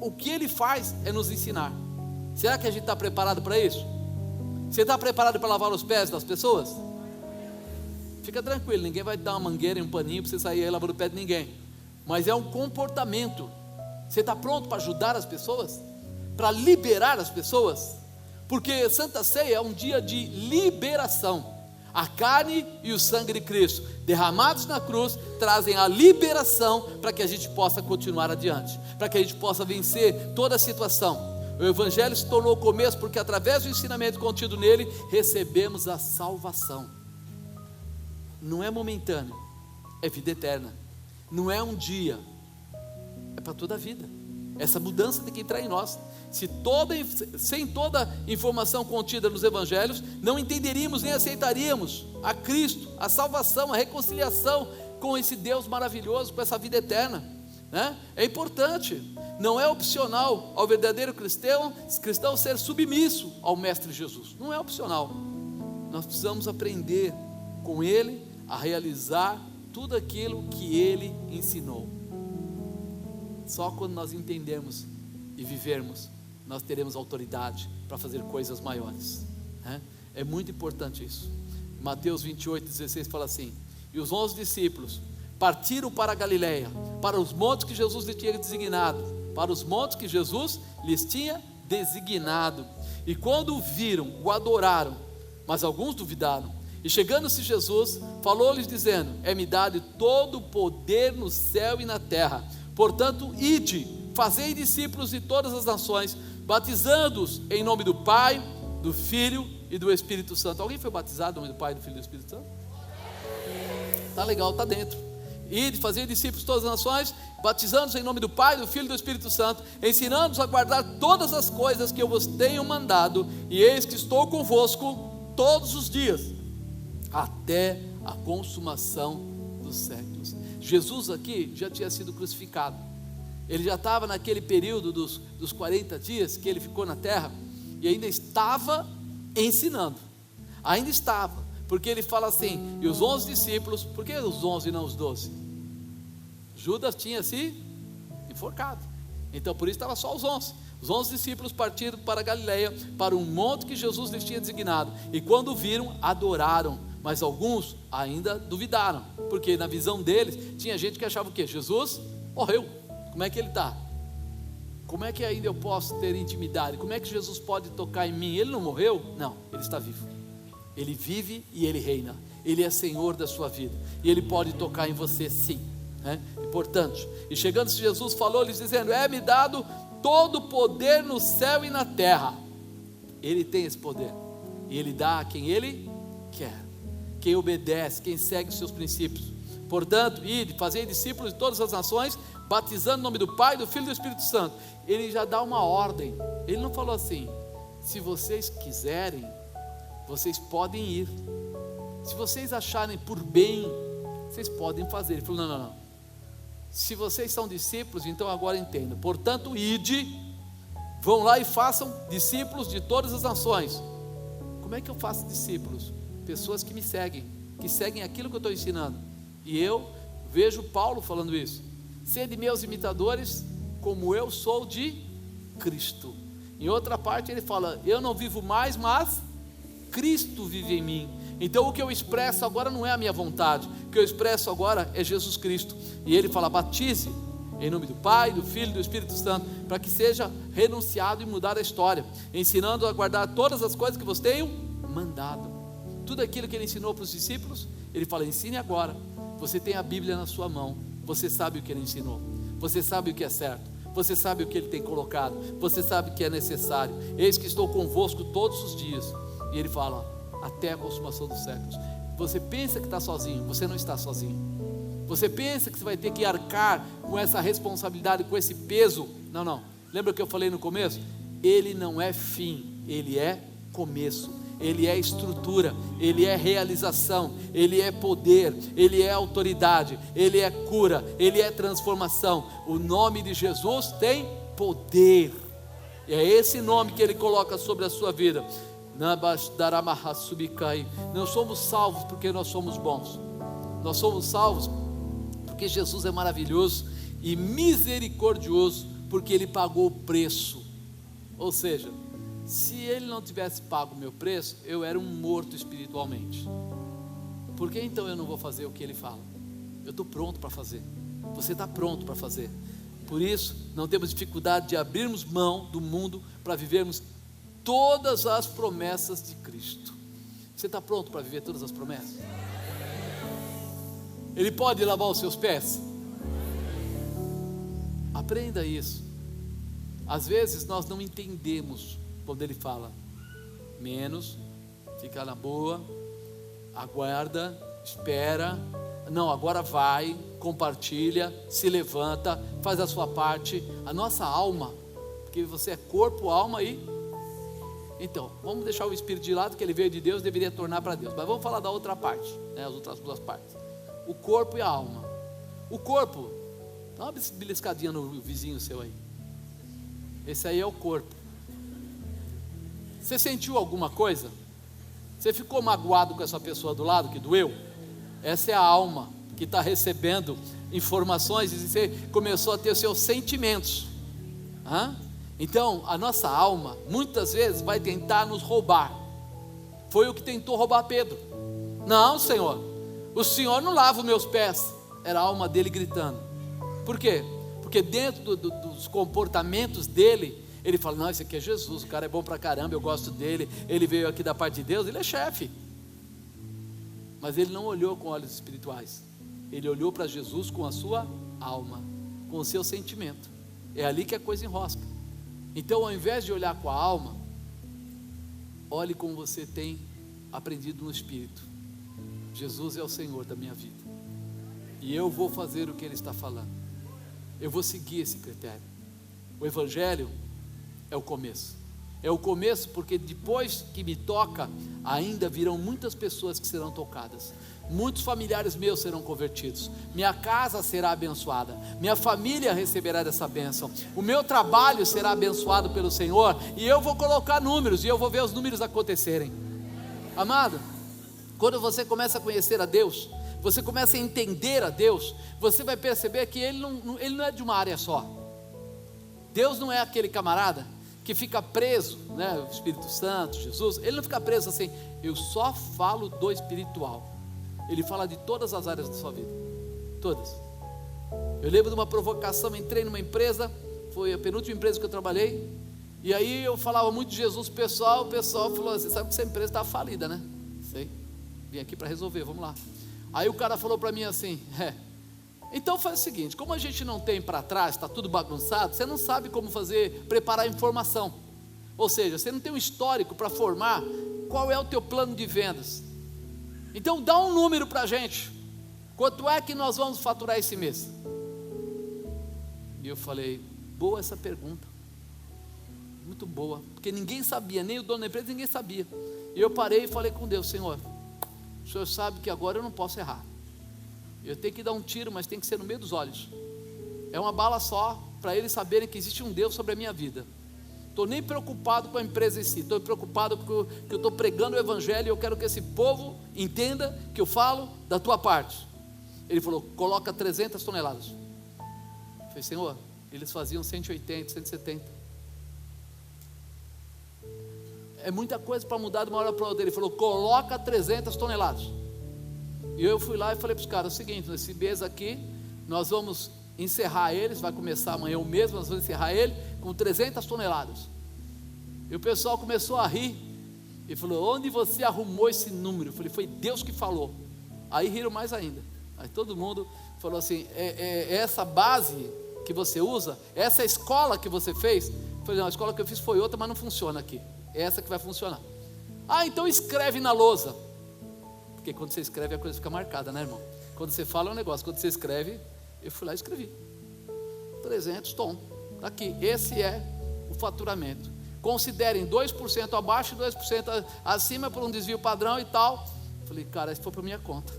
O que ele faz é nos ensinar. Será que a gente está preparado para isso? Você está preparado para lavar os pés das pessoas? Fica tranquilo, ninguém vai te dar uma mangueira e um paninho para você sair aí lavando o pé de ninguém, mas é um comportamento. Você está pronto para ajudar as pessoas? Para liberar as pessoas? Porque Santa Ceia é um dia de liberação. A carne e o sangue de Cristo derramados na cruz trazem a liberação para que a gente possa continuar adiante, para que a gente possa vencer toda a situação. O Evangelho se tornou o começo porque através do ensinamento contido nele recebemos a salvação. Não é momentâneo, é vida eterna. Não é um dia, é para toda a vida. Essa mudança tem que entrar em nós. Sem toda a informação contida nos evangelhos, não entenderíamos nem aceitaríamos a Cristo, a salvação, a reconciliação com esse Deus maravilhoso, com essa vida eterna, né? É importante, não é opcional ao verdadeiro cristão ser submisso ao Mestre Jesus. Não é opcional. Nós precisamos aprender com Ele a realizar tudo aquilo que Ele ensinou. Só quando nós entendermos e vivermos, nós teremos autoridade para fazer coisas maiores, né? É muito importante isso. Mateus 28:16 fala assim: e os 11 discípulos partiram para a Galileia, para os montes que Jesus lhes tinha designado, e quando o viram, o adoraram, mas alguns duvidaram. E chegando-se Jesus, falou-lhes dizendo: é-me dado todo o poder no céu e na terra, portanto ide, fazei discípulos de todas as nações, batizando-os em nome do Pai, do Filho e do Espírito Santo. Alguém foi batizado em nome do Pai, do Filho e do Espírito Santo? Tá legal, tá dentro. Ide, fazei discípulos de todas as nações, batizando-os em nome do Pai, do Filho e do Espírito Santo, ensinando-os a guardar todas as coisas que eu vos tenho mandado, e eis que estou convosco todos os dias, até a consumação dos séculos. Jesus aqui já tinha sido crucificado. Ele já estava naquele período dos 40 dias que ele ficou na terra, e ainda estava ensinando, porque ele fala assim: e os 11 discípulos, por que os 11 e não os 12? Judas tinha se enforcado, então por isso estava só os 11. Os 11 discípulos partiram para a Galileia, para um monte que Jesus lhes tinha designado, e quando viram, adoraram, mas alguns ainda duvidaram, porque na visão deles, tinha gente que achava o quê? Jesus morreu, como é que ele está? Como é que ainda eu posso ter intimidade? Como é que Jesus pode tocar em mim? Ele não morreu? Não, ele está vivo. Ele vive e ele reina. Ele é Senhor da sua vida, e ele pode tocar em você sim, né? Importante. E chegando-se Jesus, falou-lhes dizendo: é-me dado todo o poder no céu e na terra. Ele tem esse poder, e ele dá a quem ele quer, quem obedece, quem segue os seus princípios. Portanto, ide, fazei discípulos de todas as nações, batizando no nome do Pai, do Filho e do Espírito Santo. Ele já dá uma ordem. Ele não falou assim: se vocês quiserem, vocês podem ir, se vocês acharem por bem, vocês podem fazer. Ele falou: não, se vocês são discípulos, então agora entendam. Portanto, ide, vão lá e façam discípulos de todas as nações. Como é que eu faço discípulos? Pessoas que me seguem, que seguem aquilo que eu estou ensinando. E eu vejo Paulo falando isso: sede meus imitadores, como eu sou de Cristo. Em outra parte ele fala: eu não vivo mais, mas Cristo vive em mim. Então o que eu expresso agora não é a minha vontade, o que eu expresso agora é Jesus Cristo. E ele fala: batize em nome do Pai, do Filho e do Espírito Santo, para que seja renunciado e mudar a história, ensinando a guardar todas as coisas que vos tenho mandado. Tudo aquilo que ele ensinou para os discípulos, ele fala: ensine agora. Você tem a Bíblia na sua mão, você sabe o que ele ensinou, você sabe o que é certo, você sabe o que ele tem colocado, você sabe o que é necessário. Eis que estou convosco todos os dias. E ele fala: até a consumação dos séculos. Você pensa que está sozinho, você não está sozinho. Você pensa que você vai ter que arcar com essa responsabilidade, com esse peso. Não. Lembra o que eu falei no começo? Ele não é fim, ele é começo. Ele é estrutura, ele é realização, ele é poder, ele é autoridade, ele é cura, ele é transformação. O nome de Jesus tem poder. E é esse nome que ele coloca sobre a sua vida. Não somos salvos porque nós somos bons. Nós somos salvos porque Jesus é maravilhoso e misericordioso, porque ele pagou o preço. Ou seja, se ele não tivesse pago o meu preço, eu era um morto espiritualmente. Por que então eu não vou fazer o que ele fala? Eu estou pronto para fazer. Você está pronto para fazer. Por isso, não temos dificuldade de abrirmos mão do mundo para vivermos todas as promessas de Cristo. Você está pronto para viver todas as promessas? Ele pode lavar os seus pés? Aprenda isso. Às vezes nós não entendemos quando ele fala: menos, fica na boa, aguarda, espera. Não, agora vai, compartilha, se levanta, faz a sua parte. A nossa alma, porque você é corpo, alma e... Então, vamos deixar o espírito de lado, que ele veio de Deus, deveria tornar para Deus. Mas vamos falar da outra parte, né, as outras duas partes. O corpo e a alma. O corpo, dá uma beliscadinha no vizinho seu aí. Esse aí é o corpo. Você sentiu alguma coisa? Você ficou magoado com essa pessoa do lado que doeu? Essa é a alma que está recebendo informações e você começou a ter os seus sentimentos. Então, a nossa alma, muitas vezes, vai tentar nos roubar. Foi o que tentou roubar Pedro. Não, Senhor, o Senhor não lava os meus pés. Era a alma dele gritando. Por quê? Porque dentro dos comportamentos dele, ele fala, não, esse aqui é Jesus, o cara é bom pra caramba, eu gosto dele, ele veio aqui da parte de Deus, ele é chefe. Mas ele não olhou com olhos espirituais. Ele olhou para Jesus com a sua alma, com o seu sentimento. É ali que a coisa enrosca. Então, ao invés de olhar com a alma, olhe como você tem aprendido no Espírito. Jesus é o Senhor da minha vida, e eu vou fazer o que Ele está falando. Eu vou seguir esse critério. O Evangelho é o começo. É o começo porque depois que me toca, ainda virão muitas pessoas que serão tocadas. Muitos familiares meus serão convertidos. Minha casa será abençoada. Minha família receberá dessa bênção. O meu trabalho será abençoado pelo Senhor. E eu vou colocar números, e eu vou ver os números acontecerem. Amado, quando você começa a conhecer a Deus, você começa a entender a Deus, você vai perceber que Ele não é de uma área só. Deus não é aquele camarada que fica preso, né, o Espírito Santo, Jesus, Ele não fica preso assim, eu só falo do espiritual. Ele fala de todas as áreas da sua vida, todas. Eu lembro de uma provocação, entrei numa empresa, foi a penúltima empresa que eu trabalhei, e aí eu falava muito de Jesus, o pessoal falou assim, sabe que essa empresa está falida, né? Sei, vim aqui para resolver, vamos lá. Aí o cara falou para mim assim, então faz o seguinte, como a gente não tem para trás, está tudo bagunçado, você não sabe como preparar informação, ou seja, você não tem um histórico para formar qual é o teu plano de vendas. Então dá um número para a gente, quanto é que nós vamos faturar esse mês? E eu falei, boa essa pergunta, muito boa, porque ninguém sabia, nem o dono da empresa, ninguém sabia. E eu parei e falei com Deus, Senhor, o Senhor sabe que agora eu não posso errar. Eu tenho que dar um tiro, mas tem que ser no meio dos olhos. É uma bala só, para eles saberem que existe um Deus sobre a minha vida. Estou nem preocupado com a empresa em si, estou preocupado porque eu estou pregando o Evangelho, e eu quero que esse povo entenda que eu falo da tua parte. Ele falou, coloca 300 toneladas. Eu falei, Senhor, eles faziam 180, 170. É muita coisa para mudar de uma hora para outra. Ele falou, coloca 300 toneladas. E eu fui lá e falei para os caras, é o seguinte, nesse mês aqui, nós vamos encerrar eles, vai começar amanhã o mês, nós vamos encerrar ele com 300 toneladas. E o pessoal começou a rir, e falou, onde você arrumou esse número? Eu falei, foi Deus que falou. Aí riram mais ainda. Aí todo mundo falou assim, é essa base que você usa, essa escola que você fez? Eu falei, não, a escola que eu fiz foi outra, mas não funciona aqui, é essa que vai funcionar. Então escreve na lousa. Porque quando você escreve a coisa fica marcada, né, irmão? Quando você fala é um negócio, quando você escreve, eu fui lá e escrevi 300 tom, tá aqui, esse é o faturamento. Considerem 2% abaixo e 2% acima por um desvio padrão e tal. Falei, cara, isso foi para minha conta,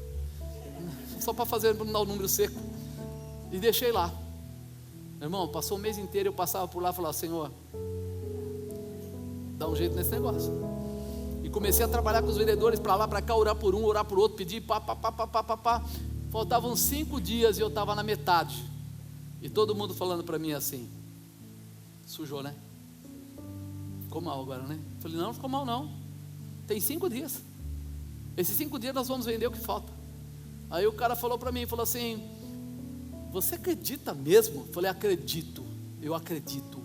só para fazer, não dar o número seco. E deixei lá. Meu irmão, passou o mês inteiro, eu passava por lá e falava, Senhor, dá um jeito nesse negócio. E comecei a trabalhar com os vendedores, para lá, para cá, orar por um, orar por outro, pedir, pá. Faltavam 5 dias e eu estava na metade. E todo mundo falando para mim assim, sujou, né? Ficou mal agora, né? Falei, não ficou mal não. Tem 5 dias. Esses 5 dias nós vamos vender o que falta. Aí o cara falou para mim, falou assim, você acredita mesmo? Eu falei, acredito, eu acredito.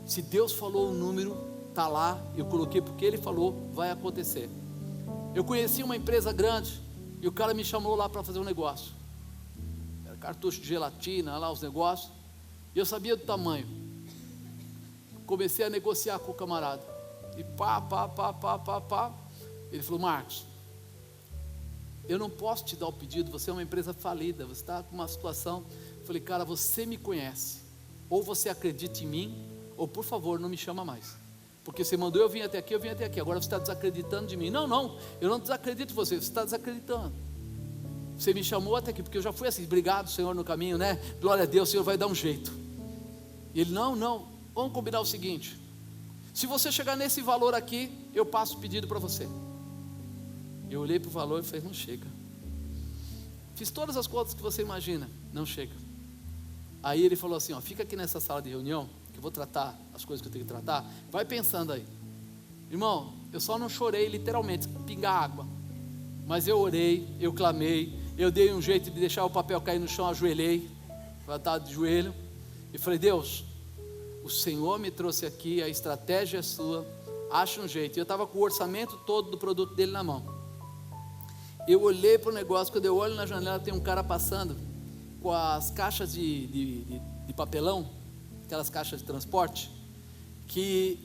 Se Deus falou o número, está lá, eu coloquei porque Ele falou, vai acontecer. Eu conheci uma empresa grande, e o cara me chamou lá para fazer um negócio, era cartucho de gelatina, lá os negócios, e eu sabia do tamanho. Comecei a negociar com o camarada, e pá, ele falou, Marcos, eu não posso te dar o pedido, você é uma empresa falida, você está com uma situação. Eu falei, cara, você me conhece, ou você acredita em mim, ou por favor não me chama mais, porque você mandou eu vim até aqui, agora você está desacreditando de mim. Não, eu não desacredito de você, você está desacreditando. Você me chamou até aqui, porque eu já fui assim, obrigado Senhor no caminho, né? Glória a Deus, o Senhor vai dar um jeito. E ele, não, vamos combinar o seguinte, se você chegar nesse valor aqui, eu passo o pedido para você. Eu olhei para o valor e falei, não chega. Fiz todas as contas que você imagina, não chega. Aí ele falou assim, fica aqui nessa sala de reunião, que eu vou tratar as coisas que eu tenho que tratar, vai pensando aí. Irmão, eu só não chorei literalmente, pingar água, mas eu orei, eu clamei, eu dei um jeito de deixar o papel cair no chão, ajoelhei, estava de joelho, e falei, Deus, o Senhor me trouxe aqui, a estratégia é sua, acha um jeito. E eu estava com o orçamento todo do produto dele na mão. Eu olhei para o negócio, quando eu olho na janela, tem um cara passando com as caixas de papelão, aquelas caixas de transporte, que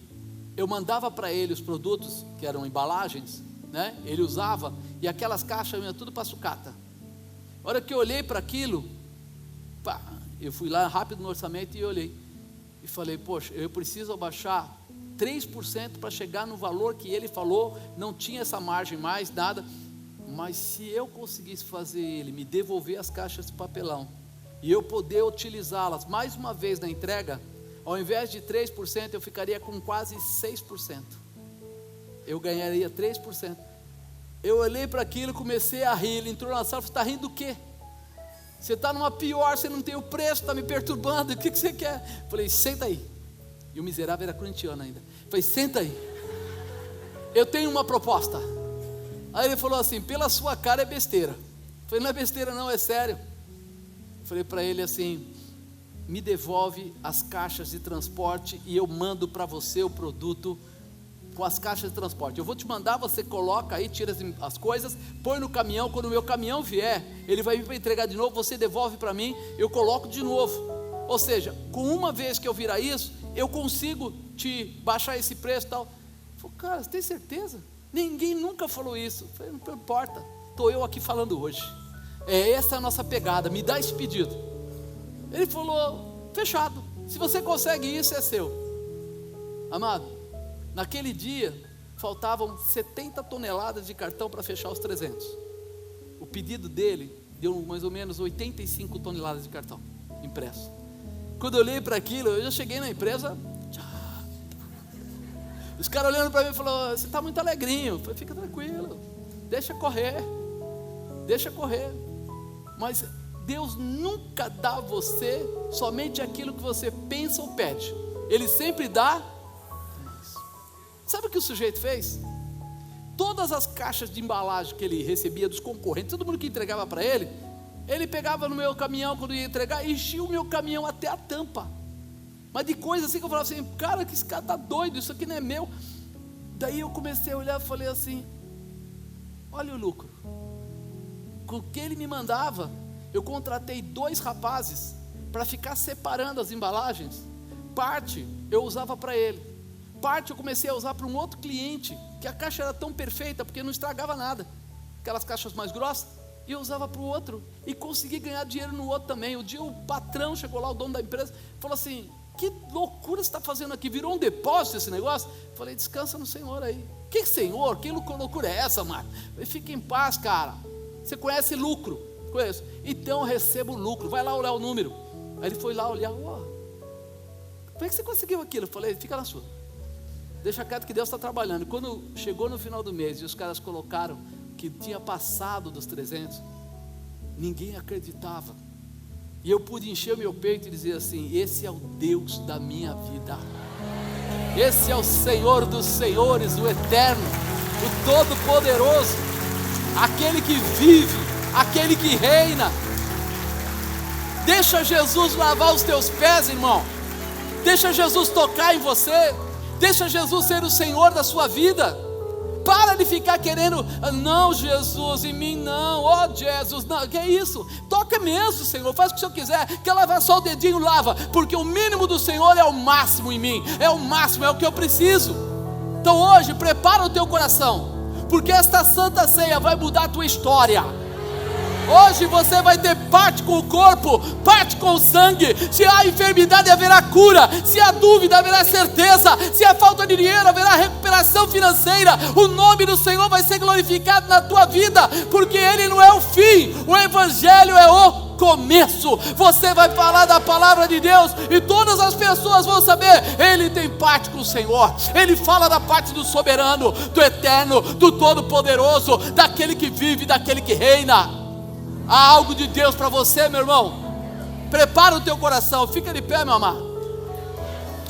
eu mandava para ele os produtos, que eram embalagens, né? Ele usava, e aquelas caixas iam tudo para sucata. A hora que eu olhei para aquilo, eu fui lá rápido no orçamento e olhei, e falei, poxa, eu preciso abaixar 3% para chegar no valor que ele falou, não tinha essa margem mais, nada. Mas se eu conseguisse fazer ele me devolver as caixas de papelão e eu poder utilizá-las mais uma vez na entrega, ao invés de 3%, eu ficaria com quase 6%. Eu ganharia 3%. Eu olhei para aquilo, comecei a rir. Ele entrou na sala e falou, você está rindo do quê? Você está numa pior, você não tem o preço, está me perturbando, o que você quer? Falei, senta aí. E o miserável era corintiano ainda. Falei, senta aí, eu tenho uma proposta. Aí ele falou assim, pela sua cara é besteira. Falei, não é besteira não, é sério. Falei para ele assim, me devolve as caixas de transporte e eu mando para você o produto com as caixas de transporte. Eu vou te mandar, você coloca aí, tira as coisas, põe no caminhão, quando o meu caminhão vier, ele vai vir para entregar de novo, você devolve para mim, eu coloco de novo. Ou seja, com uma vez que eu virar isso, eu consigo te baixar esse preço e tal. Falei, cara, você tem certeza? Ninguém nunca falou isso. Eu falei, não importa, estou eu aqui falando hoje. Essa é a nossa pegada, me dá esse pedido. Ele falou, fechado, se você consegue isso, é seu. Amado, naquele dia faltavam 70 toneladas de cartão para fechar os 300. O pedido dele deu mais ou menos 85 toneladas de cartão impresso. Quando eu olhei para aquilo, eu já cheguei na empresa, os caras olhando para mim e falaram, você está muito alegrinho. Eu falei, fica tranquilo, deixa correr. Mas Deus nunca dá a você somente aquilo que você pensa ou pede. Ele sempre dá. Sabe o que o sujeito fez? Todas as caixas de embalagem que ele recebia dos concorrentes, todo mundo que entregava para ele, ele pegava no meu caminhão quando ia entregar, enchia o meu caminhão até a tampa. Mas de coisa assim que eu falava assim, cara, que esse cara está doido, isso aqui não é meu. Daí eu comecei a olhar e falei assim, olha o lucro. Com o que ele me mandava, eu contratei 2 rapazes para ficar separando as embalagens. Parte eu usava para ele, parte eu comecei a usar para um outro cliente, que a caixa era tão perfeita, porque não estragava nada, aquelas caixas mais grossas, e eu usava para o outro, e consegui ganhar dinheiro no outro também. O dia o patrão chegou lá, o dono da empresa, falou assim, que loucura você está fazendo aqui, virou um depósito esse negócio? Falei, descansa no Senhor aí. Que Senhor? Que loucura é essa, Marco? Fica em paz, cara, você conhece lucro? Conheço. Então eu recebo lucro, vai lá olhar o número. Aí ele foi lá olhar, como é que você conseguiu aquilo? Eu falei, fica na sua, deixa quieto que Deus está trabalhando. Quando chegou no final do mês e os caras colocaram que tinha passado dos 300, ninguém acreditava. E eu pude encher o meu peito e dizer assim, esse é o Deus da minha vida, esse é o Senhor dos senhores, o eterno, o todo-poderoso, aquele que vive, aquele que reina. Deixa Jesus lavar os teus pés, irmão. Deixa Jesus tocar em você. Deixa Jesus ser o Senhor da sua vida. Para de ficar querendo, não Jesus, em mim não, Jesus, não, que é isso? Toca mesmo, Senhor, faz o que o Senhor quiser. Quer lavar só o dedinho, lava, porque o mínimo do Senhor é o máximo em mim, é o máximo, é o que eu preciso. Então hoje, prepara o teu coração, porque esta santa ceia vai mudar a tua história. Hoje você vai ter parte com o corpo, parte com o sangue. Se há enfermidade, haverá cura. Se há dúvida, haverá certeza. Se há falta de dinheiro, haverá recuperação financeira. O nome do Senhor vai ser glorificado na tua vida, porque Ele não é o fim, o Evangelho é o começo. Você vai falar da palavra de Deus e todas as pessoas vão saber: ele tem parte com o Senhor. Ele fala da parte do soberano, do eterno, do todo-poderoso, daquele que vive, daquele que reina. Há algo de Deus para você, meu irmão. Prepara o teu coração. Fica de pé, meu amado.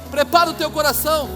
Prepara o teu coração.